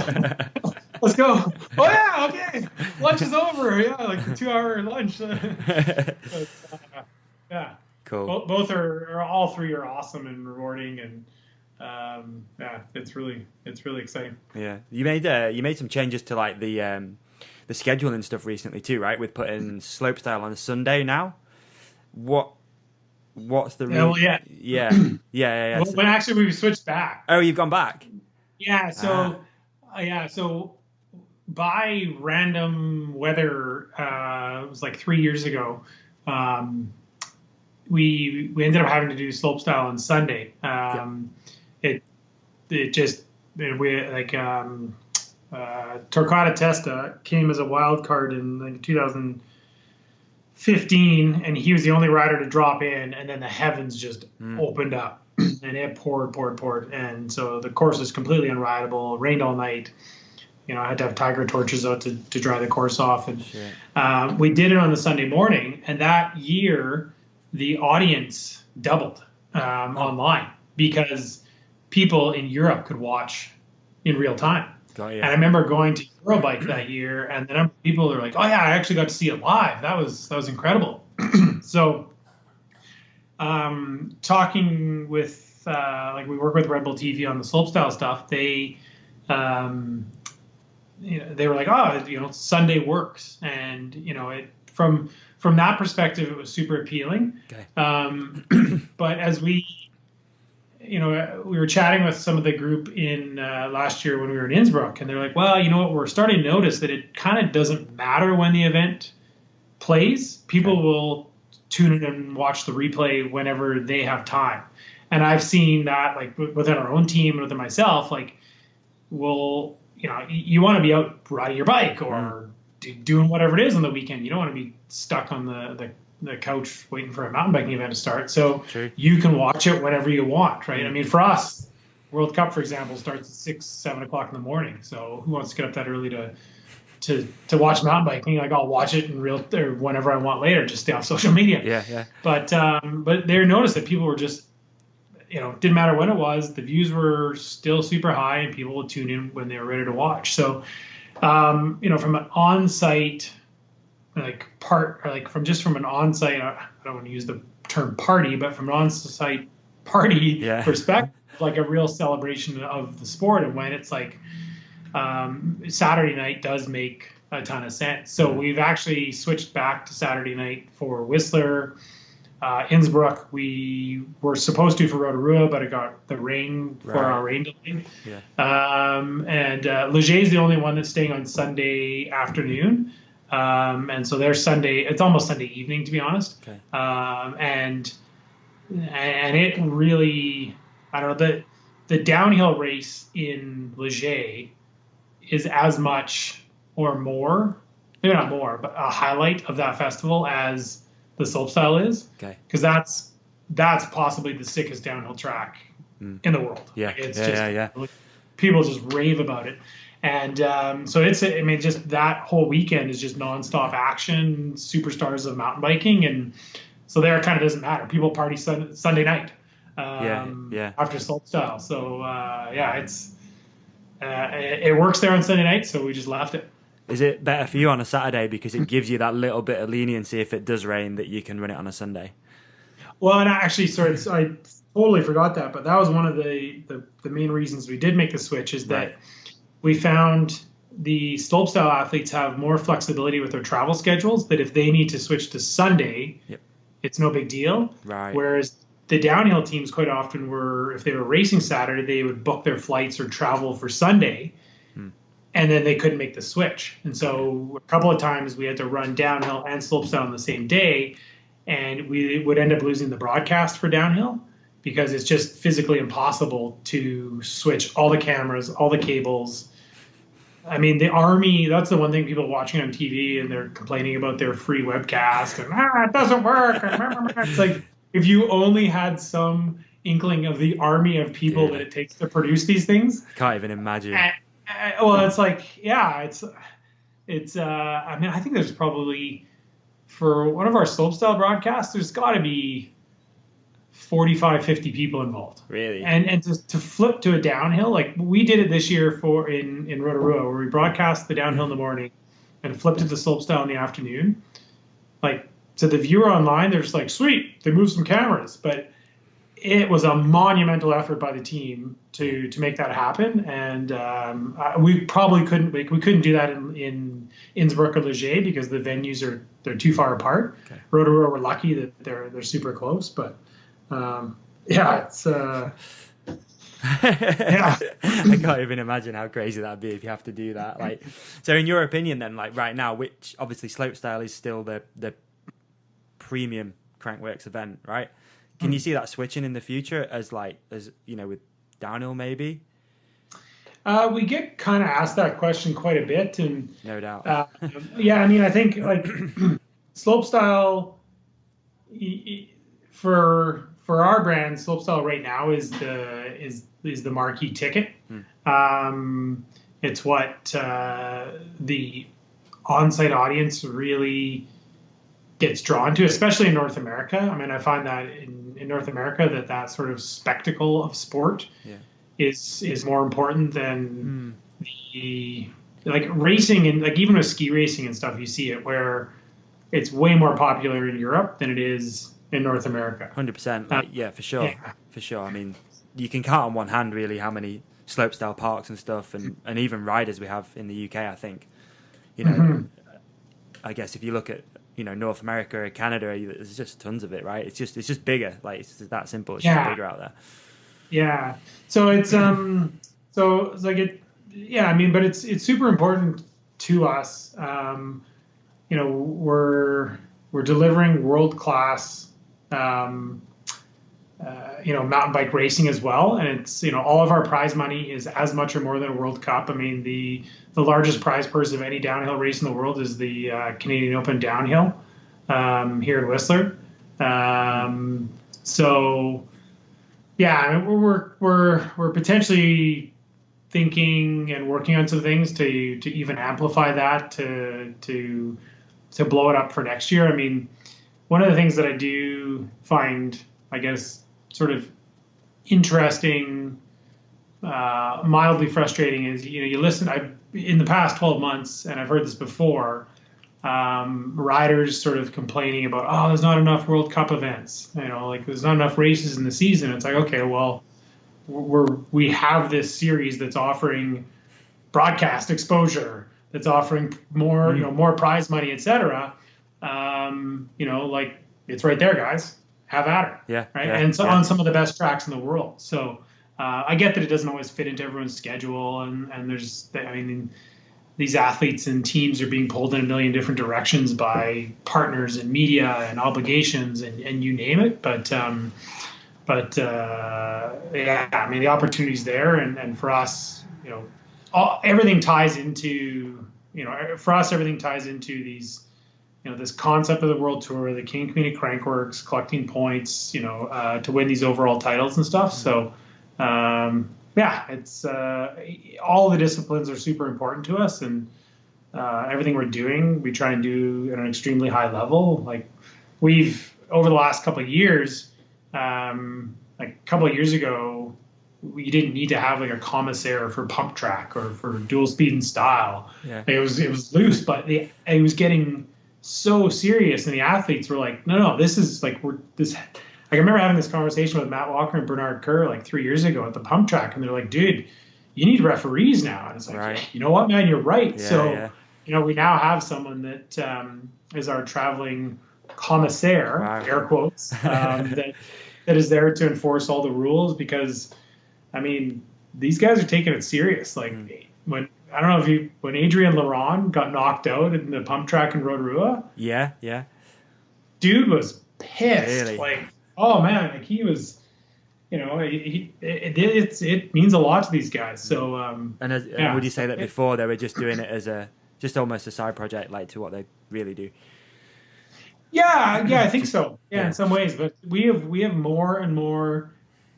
Let's go. Oh yeah, okay. Lunch is over. Yeah, like the 2-hour lunch. Cool. Both are all three are awesome and rewarding, and it's really exciting. Yeah, you made some changes to like the scheduling and stuff recently too, right? With putting Slopestyle on a Sunday now. What's the yeah. Well, but actually, we switched back. Oh, you've gone back. Yeah. So so by random weather, it was like 3 years ago. We ended up having to do Slopestyle on Sunday. Torquata Testa came as a wild card in like 2015, and he was the only rider to drop in, and then the heavens just opened up, and it poured, and so the course was completely unrideable. Rained all night. I had to have tiger torches out to dry the course off, and we did it on the Sunday morning, and that year the audience doubled online because people in Europe could watch in real time. And I remember going to Eurobike that year, and the number of people are like, "Oh yeah, I actually got to see it live. That was incredible." So, talking with we work with Red Bull TV on the Slopestyle stuff. They they were like, "Oh, Sunday works," and from that perspective, it was super appealing. Okay. But as we were chatting with some of the group in last year when we were in Innsbruck, and they're like, well, you know what, we're starting to notice that it kind of doesn't matter when the event plays. People will tune in and watch the replay whenever they have time. And I've seen that like within our own team and within myself, like, well, you want to be out riding your bike or doing whatever it is on the weekend. You don't want to be stuck on the couch waiting for a mountain biking event to start. So you can watch it whenever you want, right? I mean, for us, World Cup, for example, starts at 6, 7 o'clock in the morning. So who wants to get up that early to watch mountain biking? Like, I'll watch it in real or whenever I want later, just stay off social media. Yeah. But they noticed that people were just, didn't matter when it was, the views were still super high, and people would tune in when they were ready to watch. So, from an on-site from an on-site, I don't want to use the term party, but from an on-site party perspective, like a real celebration of the sport. And when it's like Saturday night does make a ton of sense. So we've actually switched back to Saturday night for Whistler. Innsbruck, we were supposed to for Rotorua, but it got the rain for our rain delay. And Leger is the only one that's staying on Sunday afternoon. And so their Sunday, it's almost Sunday evening, to be honest. Okay. And it really, I don't know, the downhill race in Leger is as much or more, maybe not more, but a highlight of that festival as the Slopestyle is. Okay. Because that's possibly the sickest downhill track in the world. Yeah. Like it's people just rave about it. And so just that whole weekend is just nonstop action, superstars of mountain biking. And so there it kind of doesn't matter. People party Sunday night after Slopestyle. So, it works there on Sunday night, so we just left it. Is it better for you on a Saturday because it gives you that little bit of leniency if it does rain that you can run it on a Sunday? Well, and actually, I totally forgot that, but that was one of the main reasons we did make the switch is that we found the Slopestyle athletes have more flexibility with their travel schedules, that if they need to switch to Sunday, it's no big deal. Right. Whereas the downhill teams quite often if they were racing Saturday, they would book their flights or travel for Sunday, and then they couldn't make the switch. And so a couple of times we had to run downhill and Slopestyle on the same day, and we would end up losing the broadcast for downhill because it's just physically impossible to switch all the cameras, all the cables. I mean, the Army, that's the one thing people watching on TV, and they're complaining about their free webcast, and it doesn't work. It's like, if you only had some inkling of the army of people that it takes to produce these things. Can't even imagine. Well, it's like, I mean, I think there's probably, for one of our Slopestyle broadcasts, there's got to be 45, 50 people involved. Really? And to flip to a downhill, like we did it this year in Rotorua, where we broadcast the downhill in the morning and flipped it to Slopestyle in the afternoon. Like to the viewer online, they're just like, sweet, they moved some cameras, but it was a monumental effort by the team to make that happen, and we probably couldn't do that in Innsbruck or Leger because the venues they're too far apart. Okay. Rotorua, we're lucky that they're super close, but it's yeah. I can't even imagine how crazy that'd be if you have to do that. Like, so in your opinion, then, like right now, which obviously Slopestyle is still the premium Crankworx event, right? Can you see that switching in the future as with downhill maybe? We get kind of asked that question quite a bit, and no doubt. I mean, I think like Slopestyle for our brand, Slopestyle right now is the marquee ticket. It's what the on-site audience really gets drawn to, especially in North America. I mean, I find that in North America that sort of spectacle of sport is more important than the like racing, and like even with ski racing and stuff, you see it where it's way more popular in Europe than it is in North America. 100%. For sure. Yeah. For sure. I mean, you can count on one hand really how many slopestyle parks and stuff and even riders we have in the UK, I think. I guess if you look at North America or Canada, there's just tons of it, right? It's just bigger. Like, it's that simple. It's just bigger out there. Yeah. So it's so it's like it. Yeah. I mean, but it's super important to us. We're delivering world class, mountain bike racing as well, and it's all of our prize money is as much or more than a World Cup. I mean, the largest prize purse of any downhill race in the world is the Canadian Open downhill here in Whistler. So yeah, I mean, we're potentially thinking and working on some things to even amplify that to blow it up for next year. I mean, one of the things that I do find, I guess, sort of interesting, mildly frustrating is, you listen, in the past 12 months, and I've heard this before, riders sort of complaining about, there's not enough World Cup events, like there's not enough races in the season. It's like, okay, well, we have this series that's offering broadcast exposure, that's offering more, more prize money, etc. Like, it's right there, guys. Have at it. Yeah. Right. Yeah, and so on some of the best tracks in the world. So I get that it doesn't always fit into everyone's schedule, and these athletes and teams are being pulled in a million different directions by partners and media and obligations and you name it. But I mean, the opportunity's there, and for us, everything ties into, for us, everything ties into these, this concept of the World Tour, the King Community Crankworx, collecting points, to win these overall titles and stuff. So, it's all the disciplines are super important to us, and everything we're doing, we try and do at an extremely high level. Like, we've, over the last couple of years, like a couple of years ago, we didn't need to have like a commissaire for pump track or for dual speed and style. Yeah. It was loose, but it was getting so serious, and the athletes were like, no, this is like, I remember having this conversation with Matt Walker and Bernard Kerr like 3 years ago at the pump track, and they're like, dude, you need referees now. And it's like, right. You know what, man, you're right. Yeah, so, we now have someone that is our traveling commissaire, wow. Air quotes, that is there to enforce all the rules, because, I mean, these guys are taking it serious. Like, when Adrian Laron got knocked out in the pump track in Rotorua. Yeah. Dude was pissed. Really? Like, oh man, like he was, it means a lot to these guys. So, and would you say that before they were just doing it as just almost a side project, like to what they really do? Yeah, I think so. Yeah, in some ways, but we have more and more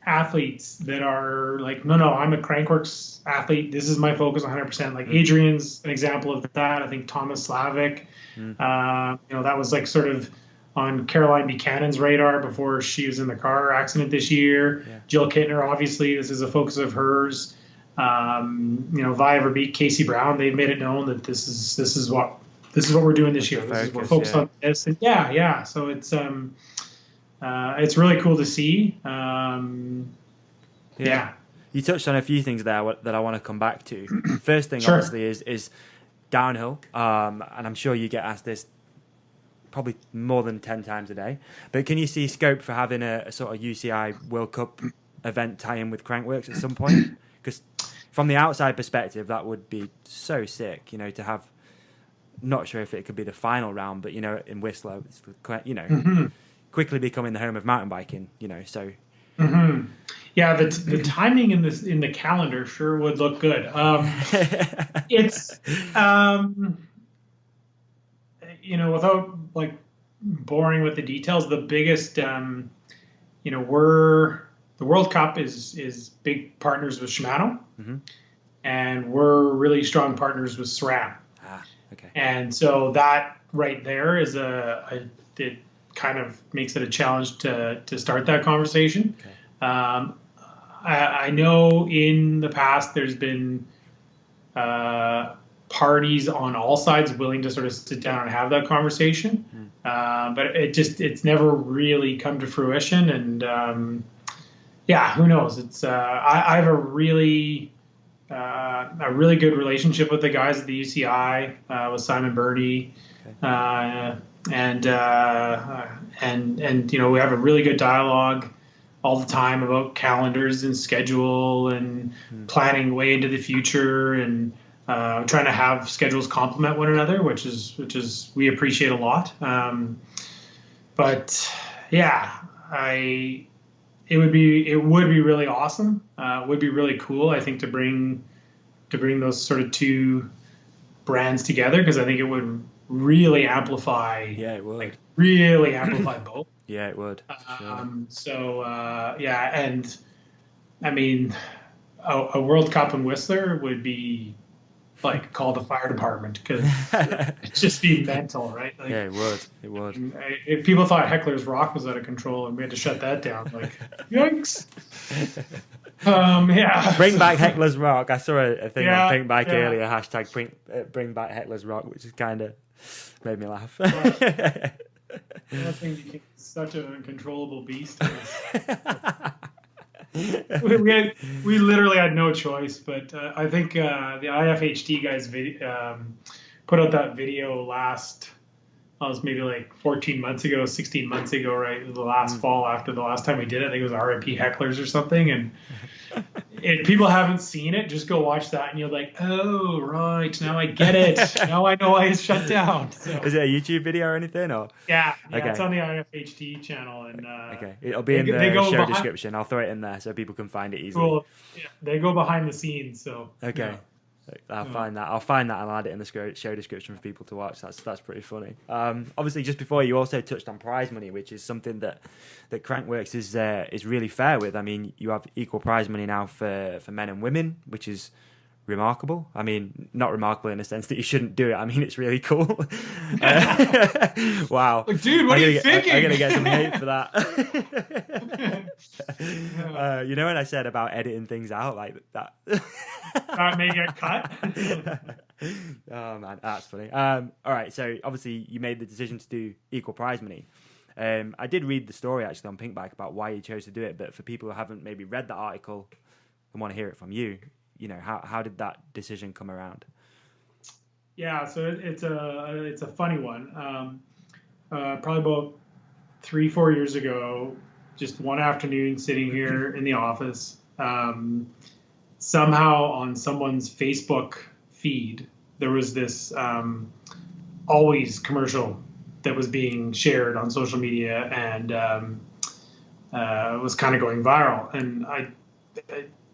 athletes that are like, no, I'm a Crankworx athlete. This is my focus 100%. Like Adrian's an example of that. I think Thomas Slavic, that was like sort of on Caroline Buchanan's radar before she was in the car accident this year. Yeah. Jill Kittner, obviously, this is a focus of hers. Via Verbeek, Casey Brown, they've made it known that this is what this is what we're doing this year. We're focused yeah. on this. And yeah. So it's really cool to see. Yeah. You touched on a few things there that I want to come back to. First thing, Sure. obviously, is downhill. And I'm sure you get asked this probably more than 10 times a day. But can you see scope for having a sort of UCI World Cup event tie-in with Crankworx at some point? Because from the outside perspective, that would be so sick, to have, not sure if it could be the final round, but, in Whistler, it's, quickly becoming the home of mountain biking, so... Mm-hmm. Yeah, the timing in the calendar sure would look good. It's without like boring with the details, the biggest the World Cup is big partners with Shimano, and we're really strong partners with SRAM. Okay. And so that right there is it kind of makes it a challenge to start that conversation. Okay. I know in the past there's been parties on all sides willing to sort of sit down and have that conversation, but it's never really come to fruition. And who knows? It's I have a really good relationship with the guys at the UCI, with Simon Birdie, and we have a really good dialogue all the time about calendars and schedule and planning way into the future, and trying to have schedules complement one another, which is we appreciate a lot. But yeah, it would be really awesome. It would be really cool, I think, to bring those sort of two brands together, because I think it would really amplify. Yeah, it would. Like, really amplify both. Yeah, it would. Sure. And I mean, a World Cup in Whistler would be like call the fire department, because it'd just be mental, right? Like, yeah, it would. If people thought Hecklers Rock was out of control and we had to shut that down, like, yikes. Bring back Hecklers Rock. I saw a thing on Bring Back earlier, hashtag bring back Hecklers Rock, which is kind of made me laugh. That thing became such an uncontrollable beast. We literally had no choice, but I think the IFHT guys put out that video last, it was maybe like 16 months ago, right? It was the last fall after the last time we did it. I think it was RIP Hecklers or something. And if people haven't seen it, just go watch that and you're like, oh, right, now I get it. Now I know why it's shut down. So, is it a YouTube video or anything? Or yeah, okay. It's on the IFHT channel. And okay, it'll be in the show description. I'll throw it in there so people can find it easily. Cool. Yeah, they go behind the scenes. So okay. Yeah. I'll find that and I'll add it in the show description for people to watch. That's pretty funny. Obviously, just before, you also touched on prize money, which is something that Crankworx is really fair with. I mean, you have equal prize money now for men and women, which is remarkable. I mean, not remarkable in the sense that you shouldn't do it. I mean, it's really cool. Wow. Like, dude, what are you thinking? I'm going to get some hate for that. When I said about editing things out like that. That may get cut. Oh, man, that's funny. All right, so obviously you made the decision to do equal prize money. I did read the story actually on Pinkbike about why you chose to do it, but for people who haven't maybe read the article and want to hear it from you, how did that decision come around? Yeah, so it's a funny one. Probably about 3-4 years ago, just one afternoon sitting here in the office, somehow on someone's Facebook feed, there was this Always commercial that was being shared on social media, and was kind of going viral. And I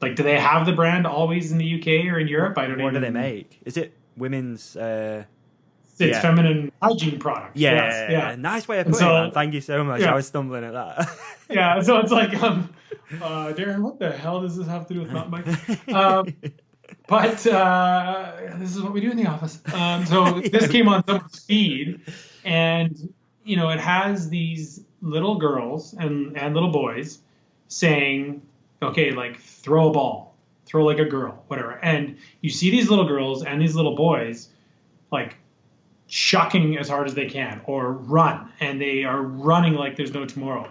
like, do they have the brand Always in the UK or in Europe? I don't know. What do they make? Is it women's? It's feminine hygiene products. Yeah, yes, nice way of putting it, man. Thank you so much. Yeah. I was stumbling at that. Yeah, so it's like, Darren, what the hell does this have to do with mountain bikes? But this is what we do in the office. So this came on someone's feed, and it has these little girls and little boys saying, okay, like, throw a ball, throw like a girl, whatever. And you see these little girls and these little boys, like, shucking as hard as they can or run, and they are running like there's no tomorrow.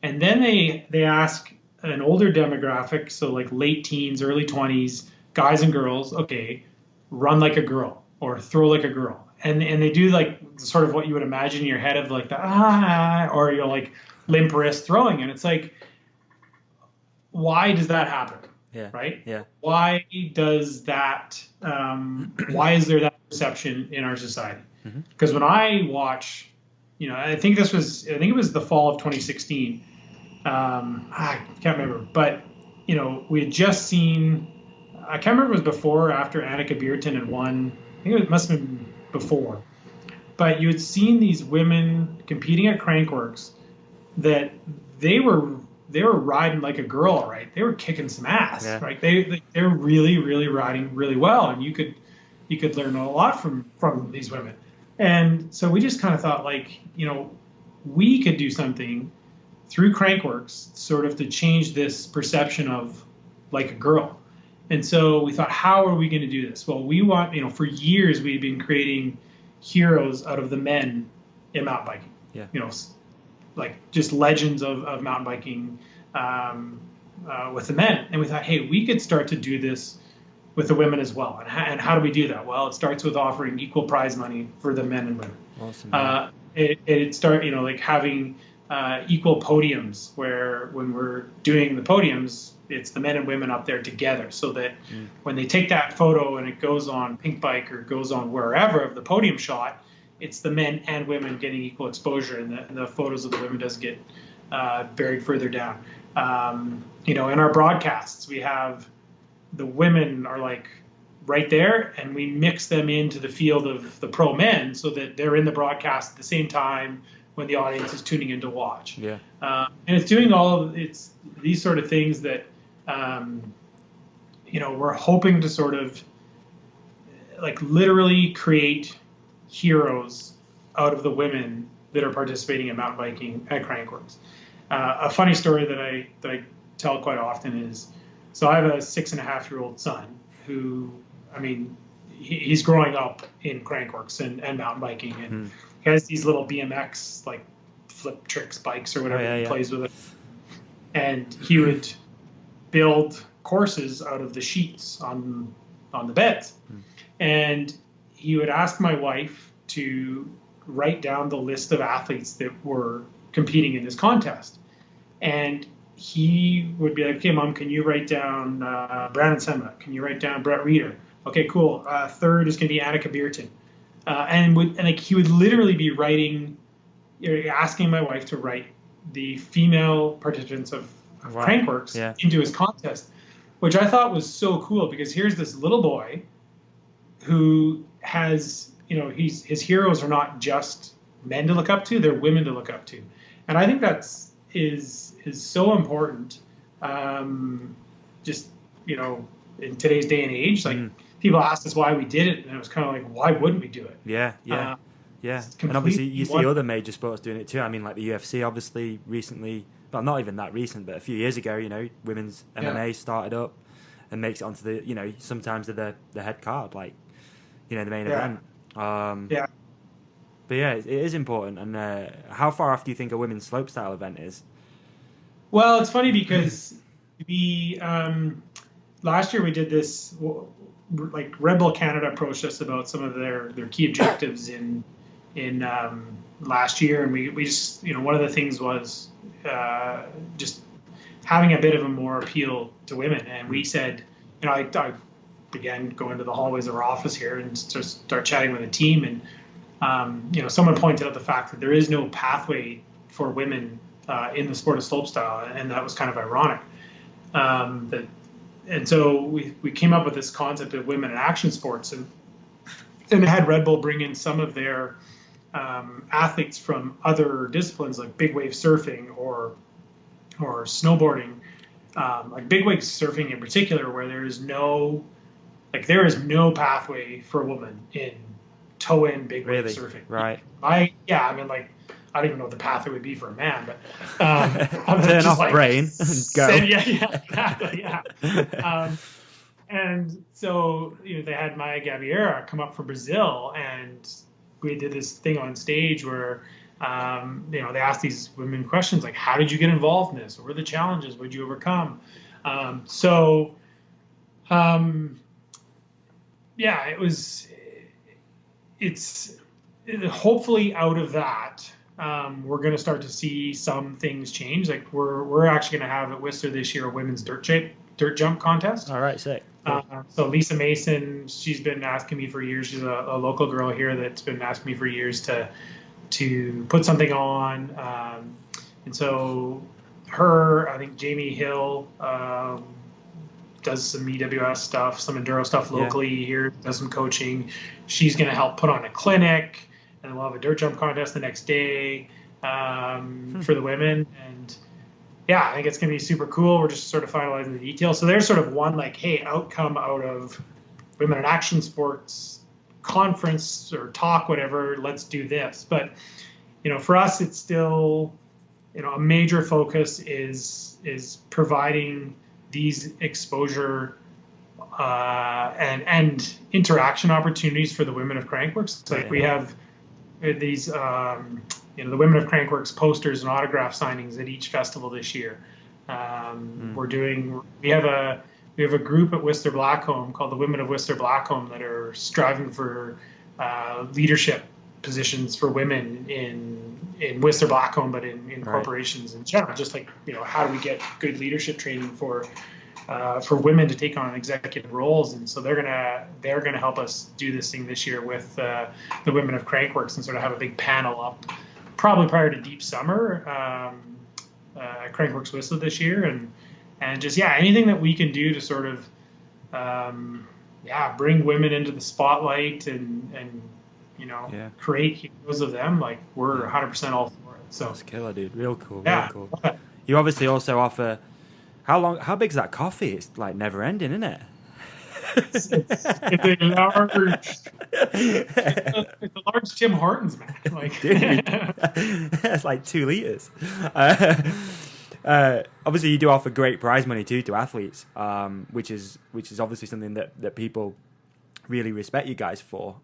And then they ask an older demographic, so like late teens, early 20s, guys and girls, okay, run like a girl or throw like a girl. And they do like sort of what you would imagine in your head of like the or you're like limp wrist throwing. And it's like, why does that happen? Yeah. Right? Yeah. Why does that, why is there that perception in our society? Because when I watch, I think it was the fall of 2016. I can't remember, but we had just seen, I can't remember if it was before or after Annika Bierton had won. I think it must have been before. But you had seen these women competing at Crankworx that they were riding like a girl, right? They were kicking some ass, right? They're really, really riding really well, and you could learn a lot from these women. And so we just kind of thought, like, we could do something through Crankworx sort of to change this perception of like a girl. And so we thought, how are we going to do this? Well, we want, for years we've been creating heroes out of the men in mountain biking. Yeah. Like just legends of mountain biking with the men. And we thought, hey, we could start to do this with the women as well. And how do we do that? Well, it starts with offering equal prize money for the men and women. Awesome. It start, like having equal podiums where when we're doing the podiums, it's the men and women up there together, so that when they take that photo and it goes on Pink Bike or goes on wherever of the podium shot, it's the men and women getting equal exposure, and the photos of the women does get buried further down. In our broadcasts, we have the women are like right there, and we mix them into the field of the pro men so that they're in the broadcast at the same time when the audience is tuning in to watch. Yeah. And it's doing it's these sort of things that, we're hoping to sort of like literally create heroes out of the women that are participating in mountain biking at Crankworx. A funny story that I tell quite often is, so I have a 6.5-year-old son who, he's growing up in Crankworx and mountain biking, and he has these little BMX like flip tricks bikes or whatever he plays with it, and he would build courses out of the sheets on the beds, and he would ask my wife to write down the list of athletes that were competing in this contest, and he would be like, okay, Mom, can you write down Brandon Semna? Can you write down Brett Reeder? Okay, cool. Third is going to be Annika Bierton. And he would literally be writing, asking my wife to write the female participants of Crankworx into his contest, which I thought was so cool, because here's this little boy who has, his heroes are not just men to look up to, they're women to look up to. And I think is so important. Just, in today's day and age, like people asked us why we did it, and it was kind of like, why wouldn't we do it? Yeah. And obviously you see other major sports doing it too. Like the UFC obviously recently, well, not even that recent, but a few years ago, women's MMA started up and makes it onto the, sometimes the head card, like, the main event. But yeah, it is important. And how far off do you think a women's slopestyle event is? Well, it's funny because we last year we did this, like Red Bull Canada approached us about some of their key objectives in last year, and we just, one of the things was just having a bit of a more appeal to women, and we said, I began going to the hallways of our office here and just start chatting with the team, and someone pointed out the fact that there is no pathway for women in the sport of slopestyle, and that was kind of ironic. And so we came up with this concept of women in action sports, and had Red Bull bring in some of their athletes from other disciplines like big wave surfing or snowboarding, like big wave surfing in particular, where there is no pathway for a woman in toe-in big wave surfing. Right. I don't even know what the pathway would be for a man, but turn off brain and go. Exactly. And so they had Maya Gaviera come up from Brazil, and we did this thing on stage where, you know, they asked these women questions like, how did you get involved in this? What were the challenges? What did you overcome? Yeah, it's hopefully out of that, we're going to start to see some things change. Like we're actually going to have at Whistler this year a women's dirt jump contest. All right, sick. So Lisa Mason, she's been asking me for years. She's a local girl here that's been asking me for years to put something on. And so her, I think Jamie Hill does some EWS stuff, some enduro stuff locally here, does some coaching. She's going to help put on a clinic, and we'll have a dirt jump contest the next day for the women. And yeah, I think it's going to be super cool. We're just sort of finalizing the details. So there's sort of one like, hey, outcome out of Women in Action Sports conference or talk, whatever, let's do this. But, you know, for us, it's still, you know, a major focus is providing these exposure and interaction opportunities for the women of Crankworx. Like we have these, you know, the Women of Crankworx posters and autograph signings at each festival this year. We have a group at Whistler Blackcomb called the Women of Whistler Blackcomb that are striving for leadership positions for women in Whistler Blackcomb, but in corporations in general. Just like, you know, how do we get good leadership training for women to take on executive roles? And so they're gonna help us do this thing this year with the Women of Crankworx and sort of have a big panel up, probably prior to Deep Summer at Crankworx Whistler this year, and just anything that we can do to sort of bring women into the spotlight and you know create heroes of them. Like we're 100% all for it. So that's killer, dude. Real cool. Real cool. You obviously also offer. How big is that coffee? It's like never ending, isn't it? It's a large Tim Hortons, man. Like, dude, it's like 2 liters. Obviously, you do offer great prize money too to athletes, which is obviously something that people really respect you guys for.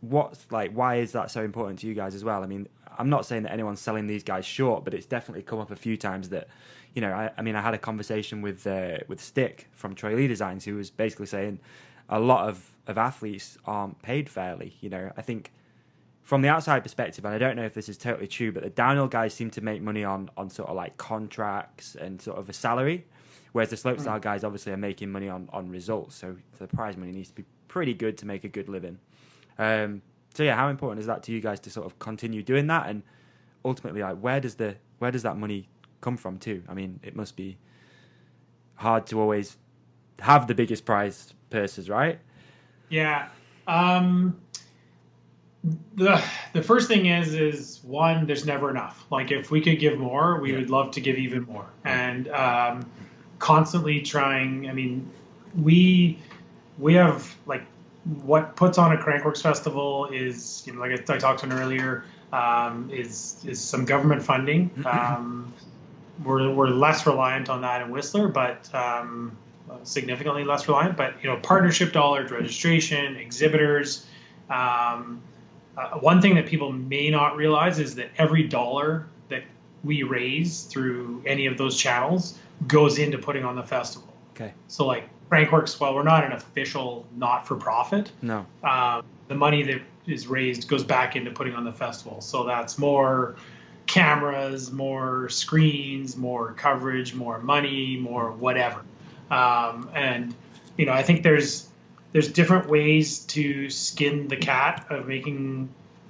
Why is that so important to you guys as well? I mean, I'm not saying that anyone's selling these guys short, but it's definitely come up a few times that, you know, I mean, I had a conversation with Stick from Troy Lee Designs, who was basically saying a lot of athletes aren't paid fairly. You know, I think from the outside perspective, and I don't know if this is totally true, but the downhill guys seem to make money on sort of like contracts and sort of a salary, whereas the slopestyle guys obviously are making money on results. So the prize money needs to be pretty good to make a good living. So yeah, how important is that to you guys to sort of continue doing that, and ultimately, like, where does that money come from too? I mean, it must be hard to always have the biggest prize purses, right? Yeah. The first thing is one, there's never enough. Like if we could give more, we would love to give even more, and constantly trying. I mean, we have like. What puts on a Crankworx festival is, you know, like I talked to earlier, is some government funding. We're less reliant on that in Whistler, but significantly less reliant. But, you know, partnership dollars, registration, exhibitors. One thing that people may not realize is that every dollar that we raise through any of those channels goes into putting on the festival. Okay. So like Crankworx, while we're not an official not-for-profit, no, the money that is raised goes back into putting on the festival. So that's more cameras, more screens, more coverage, more money, more whatever. And you know, I think there's different ways to skin the cat of making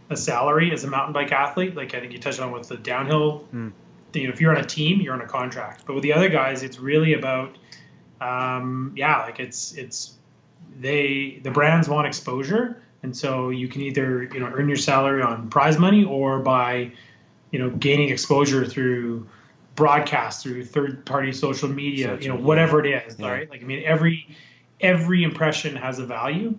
a salary as a mountain bike athlete. Like I think you touched on with the downhill. You know, if you're on a team, you're on a contract. But with the other guys, it's really about like the brands want exposure, and so you can either, you know, earn your salary on prize money or by, you know, gaining exposure through broadcast, through third-party social media, you know, whatever it is, right? Like I mean, every impression has a value.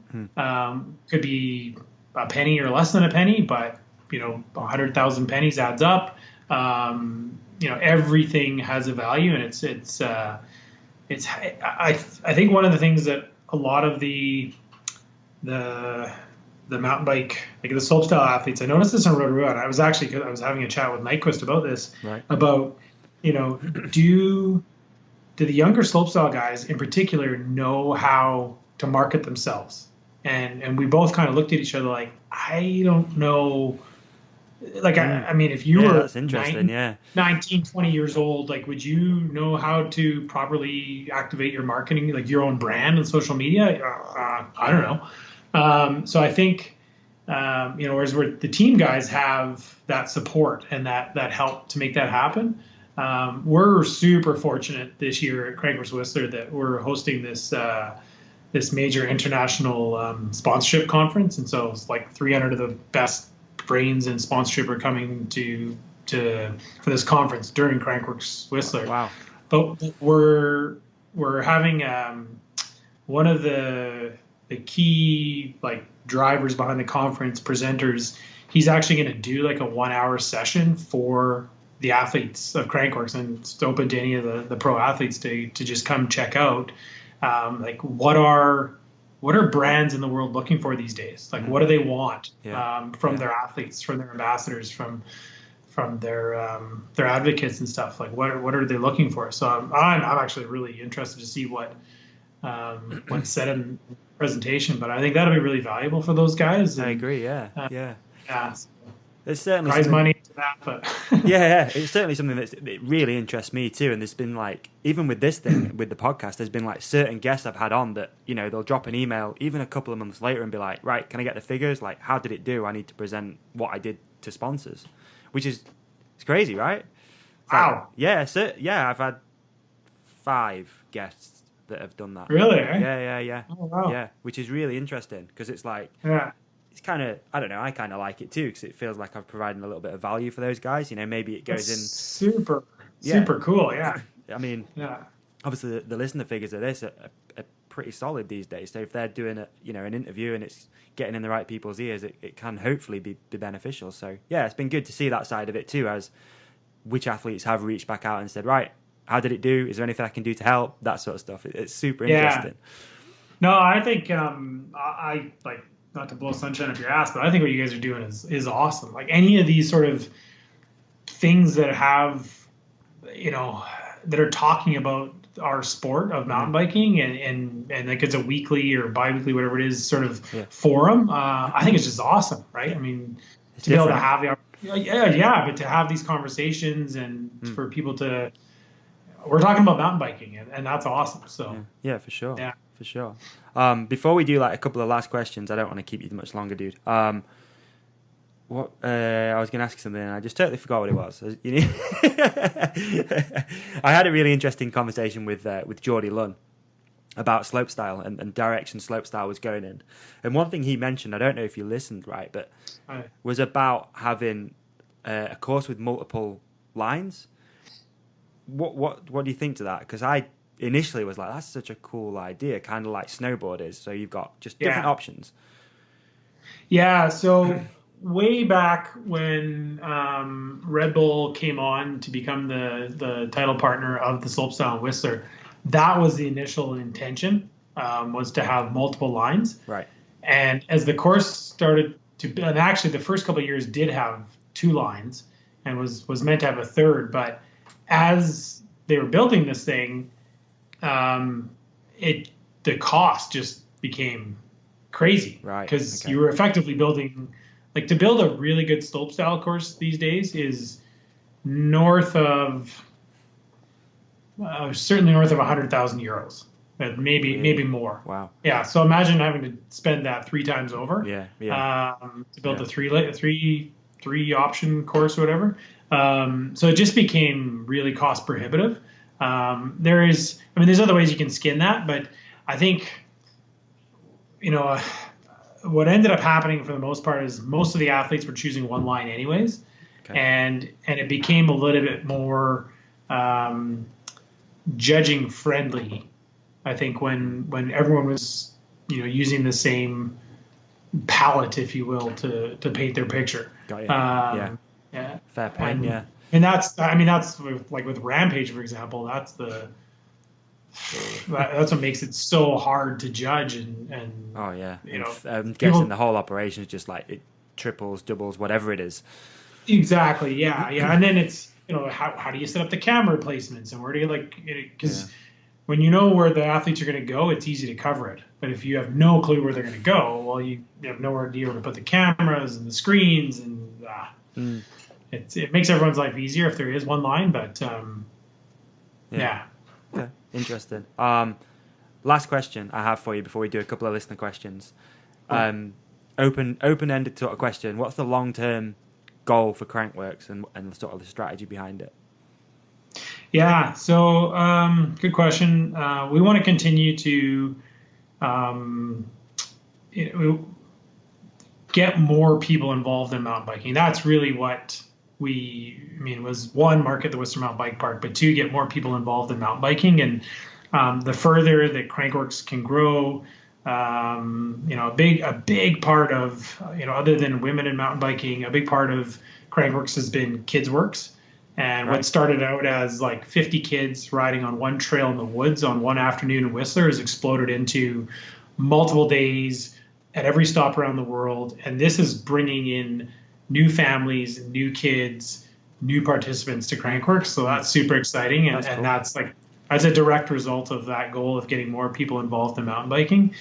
Could be a penny or less than a penny, but you know, 100,000 pennies adds up. You know, everything has a value, and I think one of the things that a lot of the the mountain bike, like the slopestyle athletes. I noticed this on Rotorua, and I was having a chat with Nyquist about this, right. about, do the younger slopestyle guys in particular know how to market themselves? And we both kind of looked at each other like, I don't know. Like, I mean, if you were that's interesting, 19, 20 years old, like, would you know how to properly activate your marketing, like your own brand on social media? I don't know. So I think, whereas the team guys have that support and that help to make that happen. We're super fortunate this year at Crankworx Whistler that we're hosting this major international sponsorship conference, and so it's like 300 of the best brains in sponsorship are coming for this conference during Crankworx Whistler. Wow! But we're having one of the key like drivers behind the conference presenters. He's actually going to do like a 1-hour session for the athletes of Crankworx, and it's open to any of the pro athletes to just come check out. Like what are brands in the world looking for these days? Like what do they want from their athletes, from their ambassadors, from their advocates and stuff? Like what are they looking for? So I'm actually really interested to see what's said in the presentation, but I think that'll be really valuable for those guys. I agree. Yeah. So There's certainly prize money to that, but it's certainly something that really interests me too. And there's been like, even with this thing, with the podcast, there's been like certain guests I've had on that, they'll drop an email even a couple of months later and be like, right, can I get the figures? Like, how did it do? I need to present what I did to sponsors, it's crazy, right? Wow. I've had 5 guests that have done that. Really? Eh? Yeah. Oh, wow. Yeah, which is really interesting because it's like, it's kind of, I don't know, I kind of like it too because it feels like I've provided a little bit of value for those guys. Maybe it goes in. Super cool. Yeah. I mean, obviously the listener figures of this are pretty solid these days. So if they're doing an interview and it's getting in the right people's ears, it can hopefully be beneficial. So yeah, it's been good to see that side of it too, as which athletes have reached back out and said, right, how did it do? Is there anything I can do to help? That sort of stuff. It's super interesting. No, I think I like, not to blow sunshine up your ass, but I think what you guys are doing is awesome. Like any of these sort of things that have, that are talking about our sport of mountain biking and like it's a weekly or bi-weekly, whatever it is, sort of forum. I think it's just awesome, right? I mean, it's to different. Be able to have but to have these conversations and for people to, we're talking about mountain biking and that's awesome. So yeah, for sure. Yeah. For sure. Before we do like a couple of last questions, I don't want to keep you much longer, dude. I was going to ask you something and I just totally forgot what it was. I had a really interesting conversation with Geordie Lunn about slopestyle and direction slopestyle was going in. And one thing he mentioned, I don't know if you listened, right, but was about having a course with multiple lines. What do you think to that? Because I initially was like, that's such a cool idea, kind of like snowboard is. So you've got just different options. Yeah, so way back when Red Bull came on to become the title partner of the Slopestyle in Whistler, that was the initial intention, was to have multiple lines. Right. And as the course started to, and actually the first couple of years did have 2 lines and was meant to have a third, but as they were building this thing, the cost just became crazy, right? Because you were effectively building, like, to build a really good slopestyle course these days is north of certainly north of 100,000 euros, maybe more. Wow. Yeah. So imagine having to spend that 3 times over. Yeah. To build a three option course or whatever. So it just became really cost prohibitive. There's other ways you can skin that, but I think, what ended up happening for the most part is most of the athletes were choosing one line anyways. Okay. And it became a little bit more, judging friendly, I think, when everyone was, using the same palette, if you will, to paint their picture. Got you. Yeah. Fair point. And that's with Rampage, for example, that's the that's what makes it so hard to judge. And Oh yeah, you know, I'm guessing people, the whole operation is just like it triples, doubles, whatever it is. exactly, yeah, and then it's how do you set up the camera placements and where do you because when you know where the athletes are going to go, it's easy to cover it. But if you have no clue where they're going to go, well, you have nowhere to put the cameras and the screens, and it makes everyone's life easier if there is one line. But yeah. Okay, interesting. Last question I have for you before we do a couple of listener questions. Open-ended sort of question. What's the long-term goal for Crankworx and sort of the strategy behind it? Yeah, so good question. We want to continue to get more people involved in mountain biking. That's really what was one, market the Whistler Mountain Bike Park, but two, get more people involved in mountain biking. And the further that Crankworx can grow, a big part of, other than women in mountain biking, a big part of Crankworx has been Kids Works. And what started out as like 50 kids riding on one trail in the woods on one afternoon in Whistler has exploded into multiple days at every stop around the world. And this is bringing in new families, new kids, new participants to Crankworx. So that's super exciting. And that's cool. That's a direct result of that goal of getting more people involved in mountain biking.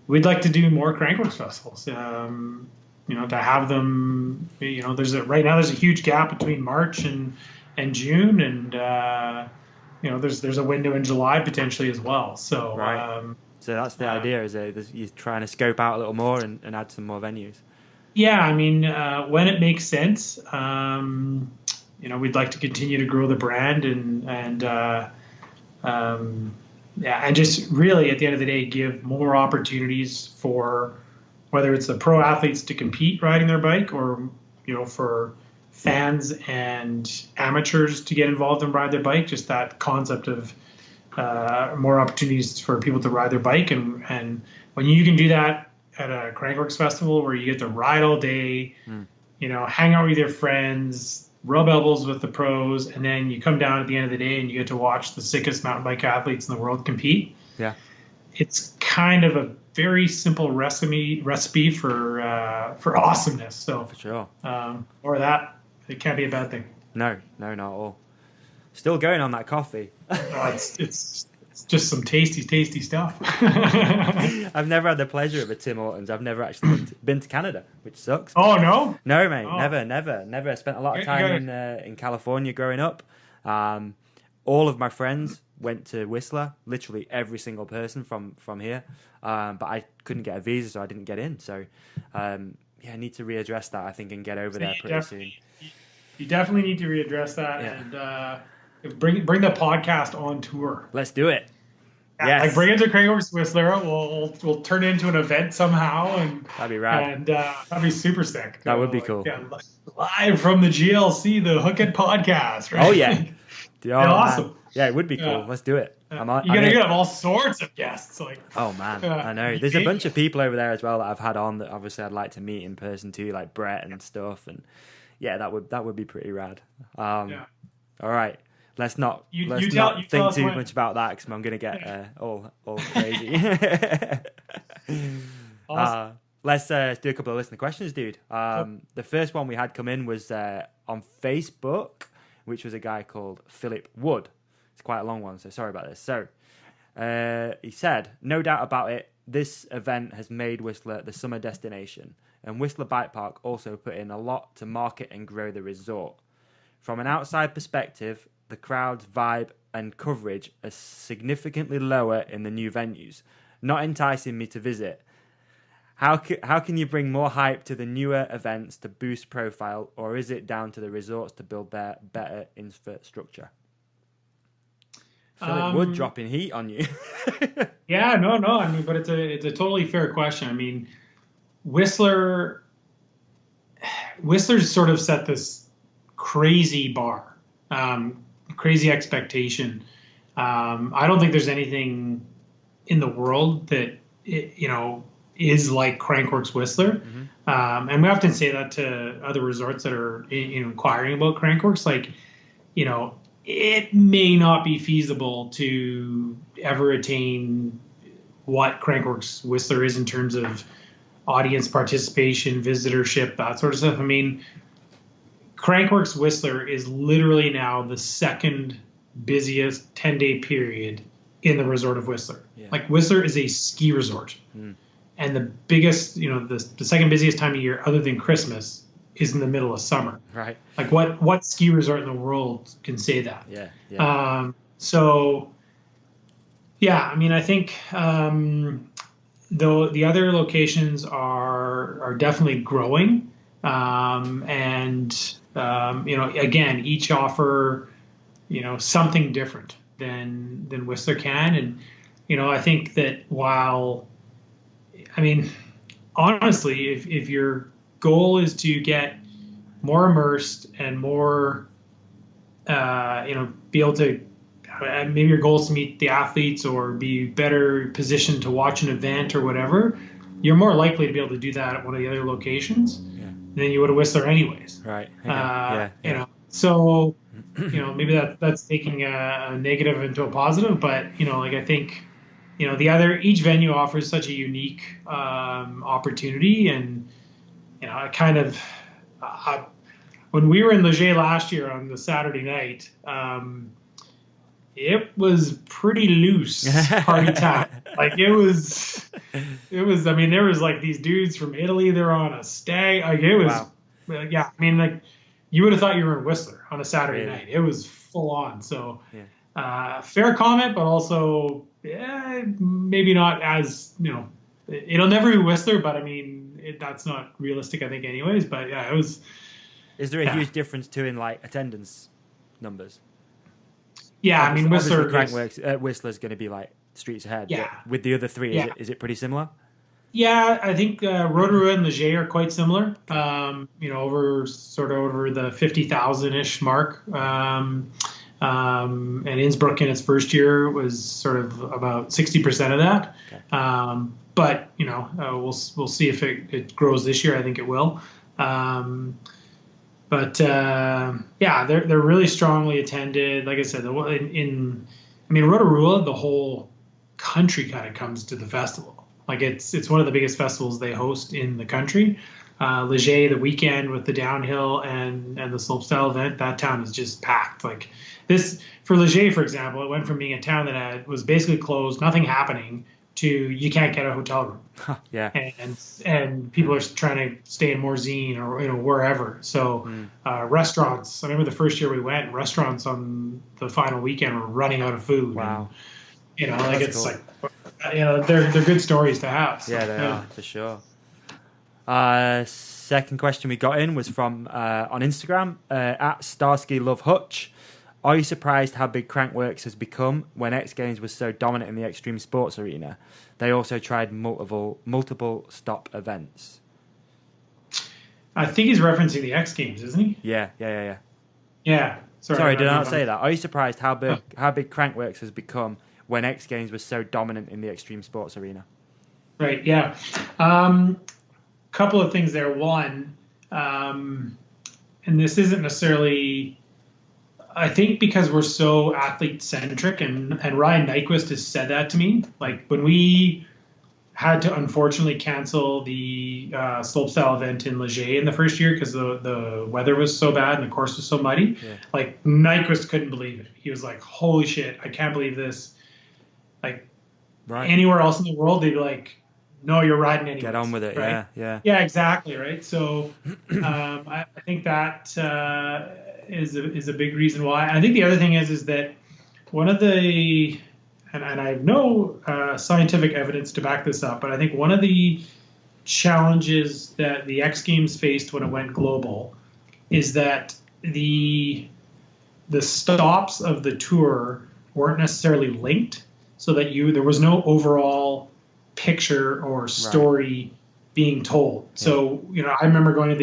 We'd like to do more Crankworx festivals. To have them, right now there's a huge gap between March and June, and there's a window in July potentially as well. So so that's the idea, is you're trying to scope out a little more and add some more venues. Yeah, when it makes sense, we'd like to continue to grow the brand and just really at the end of the day give more opportunities for whether it's the pro athletes to compete riding their bike or, for fans and amateurs to get involved and ride their bike, just that concept of more opportunities for people to ride their bike. And when you can do that at a Crankworx festival where you get to ride all day, hang out with your friends, rub elbows with the pros, and then you come down at the end of the day and you get to watch the sickest mountain bike athletes in the world compete. Yeah. It's kind of a very simple recipe for awesomeness. So for sure, or that it can't be a bad thing. No, not at all. Still going on that coffee. It's just some tasty stuff. I've never had the pleasure of a Tim Hortons. I've never actually been to Canada, which sucks. Oh no, no, mate, never. I spent a lot of time in California growing up. All of my friends went to Whistler, literally every single person from here, but I couldn't get a visa, so I didn't get in. So I need to readdress that, I think, and get over there pretty soon. You definitely need to readdress that and bring the podcast on tour. Let's do it. Yes. Bring it to Crankworx Whistler. We'll turn it into an event somehow, and that'd be rad. And that'd be super sick. That would be cool. Live from the GLC, the hktpodcast. Right? Oh yeah. Awesome. Man. Yeah, it would be cool. Let's do it. You're gonna have all sorts of guests. Oh man, I know. There's a bunch of people over there as well that I've had on that obviously I'd like to meet in person too, like Brett and stuff. And that would be pretty rad. All right, let's not think too much about that because I'm gonna get all crazy. Awesome. Let's do a couple of listener questions, dude. The first one we had come in was on Facebook, which was a guy called Philip Wood. It's quite a long one, so sorry about this. So he said, no doubt about it, this event has made Whistler the summer destination, and Whistler Bike Park also put in a lot to market and grow the resort. From an outside perspective, the crowd's vibe and coverage are significantly lower in the new venues, not enticing me to visit. How can you bring more hype to the newer events to boost profile, or is it down to the resorts to build their better infrastructure? Philip Wood dropping heat on you. Yeah, no. But it's a totally fair question. Whistler's sort of set this crazy bar, crazy expectation. I don't think there's anything in the world that is like Crankworx Whistler. Mm-hmm. And we often say that to other resorts that are inquiring about Crankworx. it may not be feasible to ever attain what Crankworx Whistler is in terms of audience participation, visitorship, that sort of stuff. I mean, Crankworx Whistler is literally now the second busiest 10-day period in the resort of Whistler. Yeah. Like, Whistler is a ski resort. And the biggest, the second busiest time of year other than Christmas is in the middle of summer. Right. Like, what ski resort in the world can say that? Yeah. Yeah. So, yeah, I mean, I think though the other locations are definitely growing, and again, each offer something different than Whistler can, and I think that honestly, if your goal is to get more immersed and more, be able to, maybe your goal is to meet the athletes or be better positioned to watch an event or whatever, you're more likely to be able to do that at one of the other locations than you would at Whistler anyways. Right. Okay. So, maybe that's taking a negative into a positive, but, I think, each venue offers such a unique opportunity, and, when we were in Leger last year on the Saturday night, it was pretty loose party time. Like, it was, I mean, there was like these dudes from Italy, they're on a stag. Like, it was, yeah, I mean, like, you would have thought you were in Whistler on a Saturday night. It was full on. So, fair comment, but also, maybe not as, it'll never be Whistler, but I mean, that's not realistic, I think, anyways. But yeah, it was. Is there a huge difference too in like attendance numbers? Yeah, I mean, Whistler's going to be like streets ahead. Yeah. With the other three, is it pretty similar? Yeah, I think Rotorua and Leger are quite similar. Over the 50,000-ish mark. And Innsbruck in its first year was sort of about 60% of that. Okay. But we'll see if it grows this year. I think it will. They're really strongly attended. Like I said, Rotorua, the whole country kind of comes to the festival. Like, it's one of the biggest festivals they host in the country. Leger, the weekend with the downhill and the slopestyle event, that town is just packed. Like, this for Leger, for example, it went from being a town that was basically closed, nothing happening, to you can't get a hotel room. Yeah. And people are trying to stay in Morzine or wherever. So restaurants. I remember the first year we went, restaurants on the final weekend were running out of food. Wow. And, That's it's cool. like they're good stories to have. So, yeah, they are for sure. Second question we got in was from on Instagram at Starsky Love Hutch. Are you surprised how big Crankworx has become? When X Games was so dominant in the extreme sports arena, they also tried multiple stop events. I think he's referencing the X Games, isn't he? Yeah. Yeah. Sorry, did I not say that? Are you surprised how big Crankworx has become when X Games was so dominant in the extreme sports arena? Right. Yeah. Couple of things there. One, and this isn't necessarily. I think because we're so athlete-centric, and Ryan Nyquist has said that to me. Like, when we had to unfortunately cancel the slopestyle event in Leger in the first year because the weather was so bad and the course was so muddy, like, Nyquist couldn't believe it. He was like, holy shit, I can't believe this. Like, anywhere else in the world, they'd be like, no, you're riding anyways. Get on with it, right? Yeah, exactly, right? So I think that is a big reason why. And I think the other thing is that one of the, and I have no scientific evidence to back this up, but I think one of the challenges that the X Games faced when it went global is that the stops of the tour weren't necessarily linked, so that there was no overall picture or story being told. So, I remember going to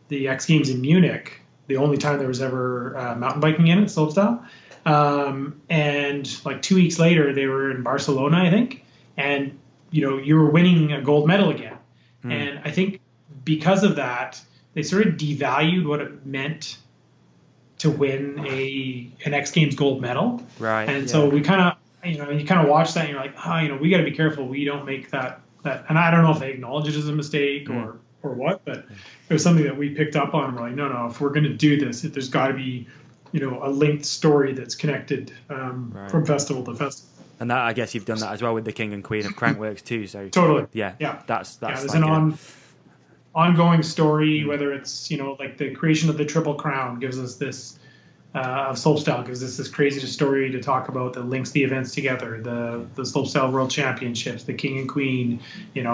the X Games in Munich, the only time there was ever mountain biking in it, slopestyle. And like 2 weeks later, they were in Barcelona, I think. And, you were winning a gold medal again. And I think because of that, they sort of devalued what it meant to win an X Games gold medal. Right. And so we kind of, you kind of watch that and you're like, we got to be careful. We don't make that. And I don't know if they acknowledge it as a mistake or what, but it was something that we picked up on. We're like, no, if we're going to do this, there's got to be, a linked story that's connected from festival to festival. And that, I guess you've done that as well with the King and Queen of Crankworx too. So totally. Yeah. That's there's an ongoing story, whether it's, like the creation of the Triple Crown gives us this, of Slopestyle gives us this crazy story to talk about that links the events together. The Slopestyle World Championships, the King and Queen, we've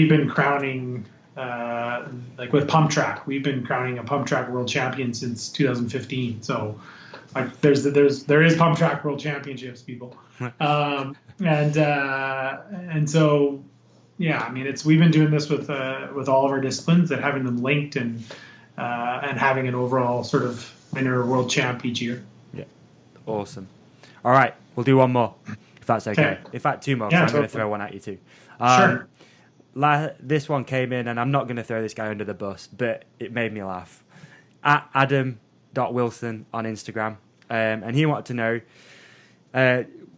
been crowning, like with pump track, we've been crowning a pump track world champion since 2015. So like there is pump track world championships, people. And so, yeah, I mean, we've been doing this with all of our disciplines, that having them linked and having an overall sort of winner world champ each year. Yeah, awesome. All right, we'll do one more, if that's okay. In fact, two more. Yeah, so I'm going to throw one at you too. Sure. This one came in, and I'm not going to throw this guy under the bus, but it made me laugh. At Adam.Wilson on Instagram, and he wanted to know,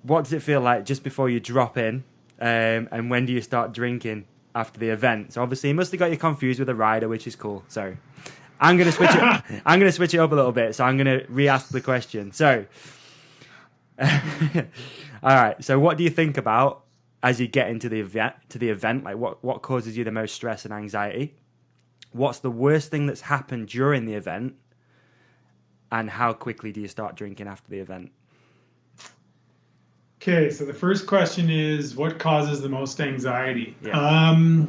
what does it feel like just before you drop in, and when do you start drinking after the event? So obviously, he must have got you confused with a rider, which is cool. So I'm going to switch it. I'm going to switch it up a little bit. So I'm going to re-ask the question. So, all right. So what do you think about as you get into the event? Like what causes you the most stress and anxiety? What's the worst thing that's happened during the event? And how quickly do you start drinking after the event? Okay, so the first question is, what causes the most anxiety? Yeah.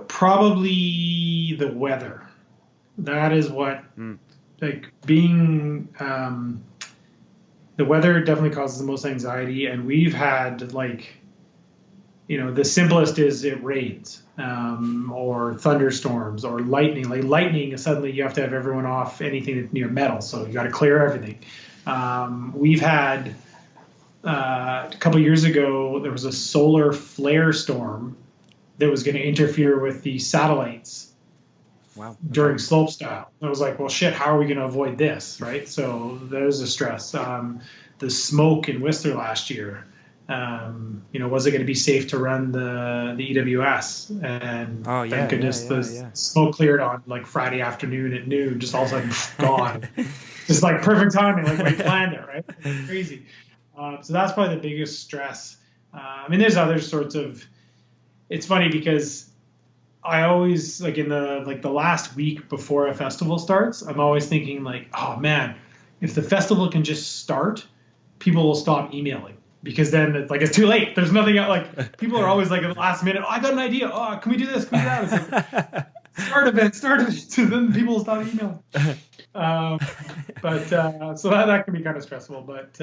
Probably the weather. That is what, like being, the weather definitely causes the most anxiety. And we've had the simplest is it rains, or thunderstorms or lightning. Like lightning, suddenly you have to have everyone off anything that's near metal. So you got to clear everything. We've had, a couple years ago, there was a solar flare storm that was going to interfere with the satellites. Wow. During Slopestyle. I was like, well, shit, how are we going to avoid this, right? So there's a stress. The smoke in Whistler last year, was it going to be safe to run the EWS? And thank goodness the smoke cleared on like Friday afternoon at noon, just all of a sudden gone. Just like perfect timing, like we planned it, right? It's crazy. So that's probably the biggest stress. There's other sorts of. It's funny because I always in the last week before a festival starts, I'm always thinking like, oh man, if the festival can just start, people will stop emailing, because then it's too late. There's nothing else. Like people are always at the last minute. Oh, I got an idea. Oh, can we do this? Can we do that? It's like, start event. So then people will stop emailing. So that can be kind of stressful. But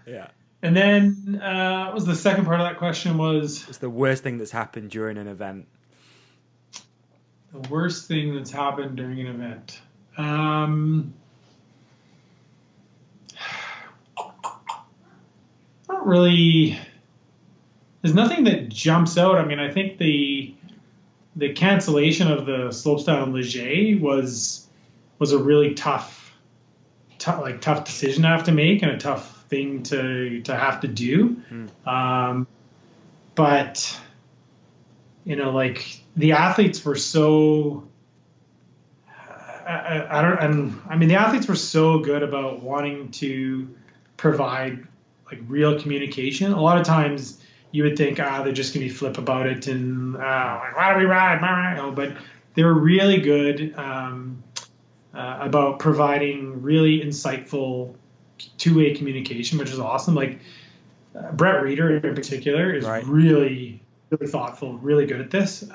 yeah. And then what was the second part of that question? It's the worst thing that's happened during an event. The worst thing that's happened during an event. Not really. There's nothing that jumps out. I think the cancellation of the Slopestyle in Leger was a really tough decision to have to make, and a tough thing to have to do. But the athletes were so the athletes were so good about wanting to provide real communication. A lot of times you would think they're just gonna be flip about it and why do we ride, but they were really good about providing really insightful two-way communication, which is awesome. Brett Reeder in particular is really, really thoughtful, really good at this.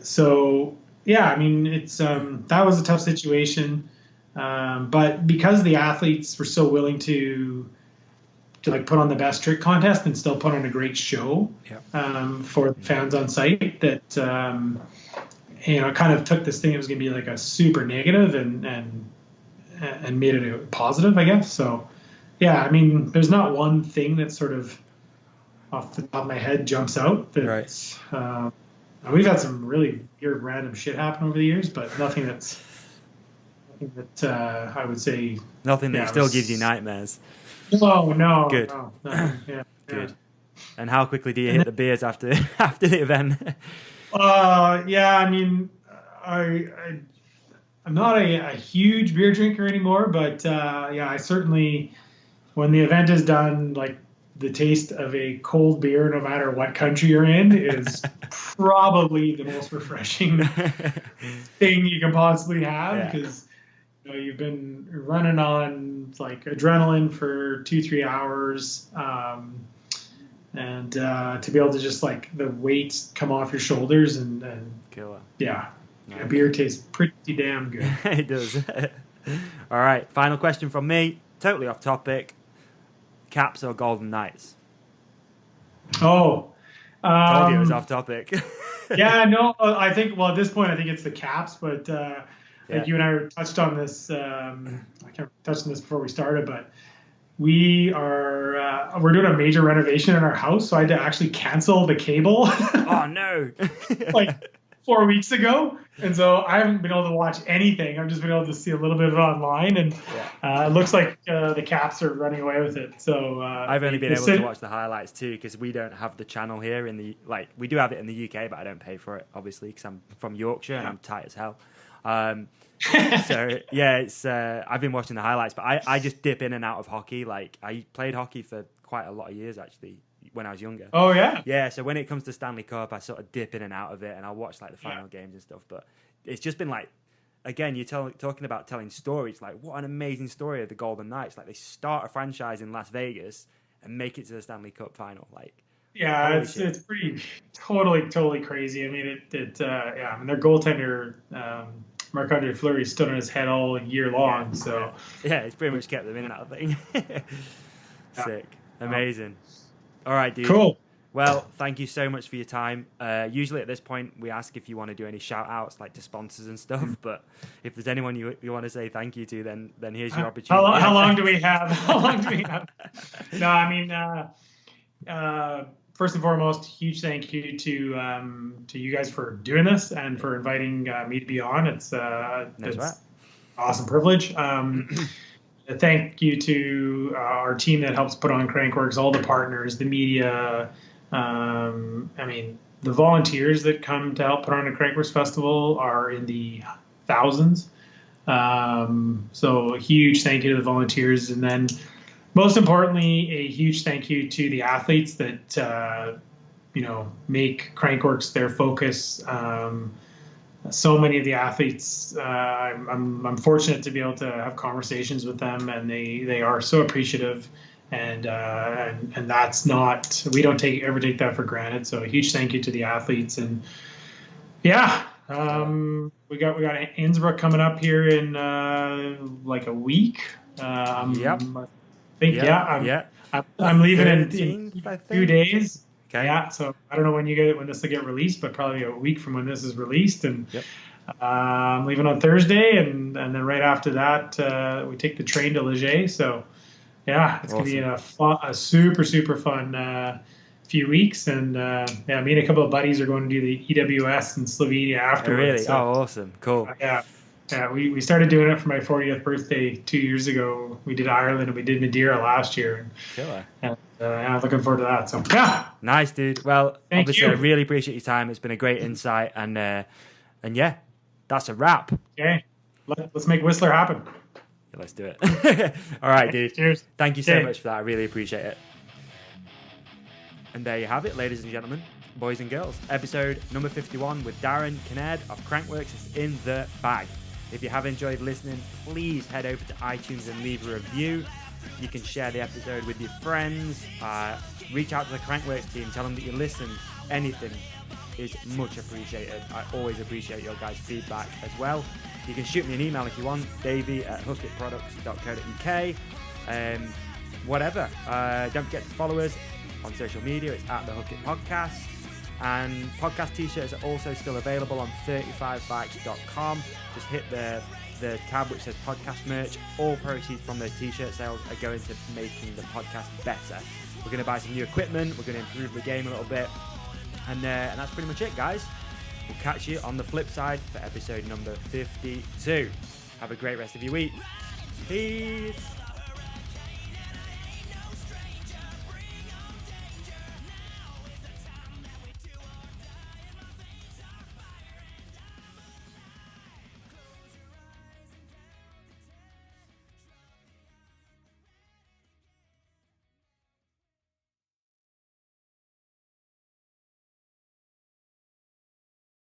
So yeah, it's that was a tough situation, but because the athletes were so willing to put on the best trick contest and still put on a great show for the fans on site, that kind of took this thing that was going to be a super negative and made it a positive, I guess. So yeah, there's not one thing that sort of off the top of my head jumps out. We've had some really weird, random shit happen over the years, but nothing that I would say. Nothing that still gives you nightmares. No. Good. No, yeah. Good. Yeah. And how quickly do you hit the beers after the event? Yeah, I mean, I'm not a huge beer drinker anymore, but yeah, I certainly, when the event is done, like the taste of a cold beer, no matter what country you're in, is probably the most refreshing thing you can possibly have, because you've been running on like adrenaline for 2-3 hours, and to be able to just like the weights come off your shoulders and killer. Yeah. A beer tastes pretty damn good. It does. All right, final question from me, totally off topic. Caps or Golden Knights? Told you it was off topic. Yeah, no, I think, well, at this point, I think it's the Caps, but like you and I touched on this, I can't touch on this before we started, but we're doing a major renovation in our house, so I had to actually cancel the cable. Oh, no. Like 4 weeks ago, and so I haven't been able to watch anything. I've just been able to see a little bit of it online, and it looks like the Caps are running away with it. So I've only been able to watch the highlights too, because we don't have the channel here in the, like, we do have it in the UK, but I don't pay for it, obviously, because I'm from Yorkshire and I'm tight as hell. So yeah, it's I've been watching the highlights, but I just dip in and out of hockey. Like, I played hockey for quite a lot of years actually when I was younger. Oh yeah. Yeah, so when it comes to Stanley Cup, I sort of dip in and out of it, and I'll watch like the final games and stuff. But it's just been like, again, you're talking about telling stories. Like, what an amazing story of the Golden Knights. Like, they start a franchise in Las Vegas and make it to the Stanley Cup final. Like, yeah, it's pretty totally crazy. I mean, I mean, their goaltender, Marc-Andre Fleury, stood on his head all year long. So it's pretty much kept them in that thing. Sick, amazing. All right, dude. Cool. Well, thank you so much for your time. Usually at this point, we ask if you want to do any shout-outs, like to sponsors and stuff. But if there's anyone you want to say thank you to, then here's your opportunity. How long do we have? No, I mean, first and foremost, huge thank you to you guys for doing this and for inviting me to be on. It's an awesome privilege. Thank you to our team that helps put on Crankworx, all the partners, the media. I mean, the volunteers that come to help put on a Crankworx festival are in the thousands. So a huge thank you to the volunteers. And then most importantly, a huge thank you to the athletes that, make Crankworx their focus. So many of the athletes, I'm fortunate to be able to have conversations with them, and they are so appreciative, and that's not, we don't ever take that for granted. So a huge thank you to the athletes, and we got Innsbruck coming up here in like a week. I'm leaving in a few days. Okay. Yeah, so I don't know when this will get released, but probably a week from when this is released. And I'm leaving on Thursday, and then right after that, we take the train to Leger. So yeah, it's awesome. Gonna be a super fun few weeks. And me and a couple of buddies are going to do the EWS in Slovenia afterwards. Oh, really? So, awesome, cool. We started doing it for my 40th birthday 2 years ago. We did Ireland and we did Madeira last year. Killer. And I'm looking forward to that. So yeah. Nice, dude. Well, obviously, you. I really appreciate your time. It's been a great insight, and yeah, that's a wrap. Okay, let's make Whistler happen. Yeah, let's do it. All right, dude. Cheers. Thank you so much for that. I really appreciate it. And there you have it, ladies and gentlemen, boys and girls. Episode number 51 with Darren Kinnaird of Crankworx is in the bag. If you have enjoyed listening, please head over to iTunes and leave a review. You can share the episode with your friends. Reach out to the Crankworx team. Tell them that you listen. Anything is much appreciated. I always appreciate your guys' feedback as well. You can shoot me an email if you want, davey@hktpodcast.co.uk. Whatever. Don't forget to follow us on social media. It's at the Hook It Podcast. And podcast t-shirts are also still available on 35bikes.com. Just hit the tab which says podcast merch. All proceeds from those t-shirt sales are going to making the podcast better. We're going to buy some new equipment. We're going to improve the game a little bit. And that's pretty much it, guys. We'll catch you on the flip side for episode number 52. Have a great rest of your week. Peace.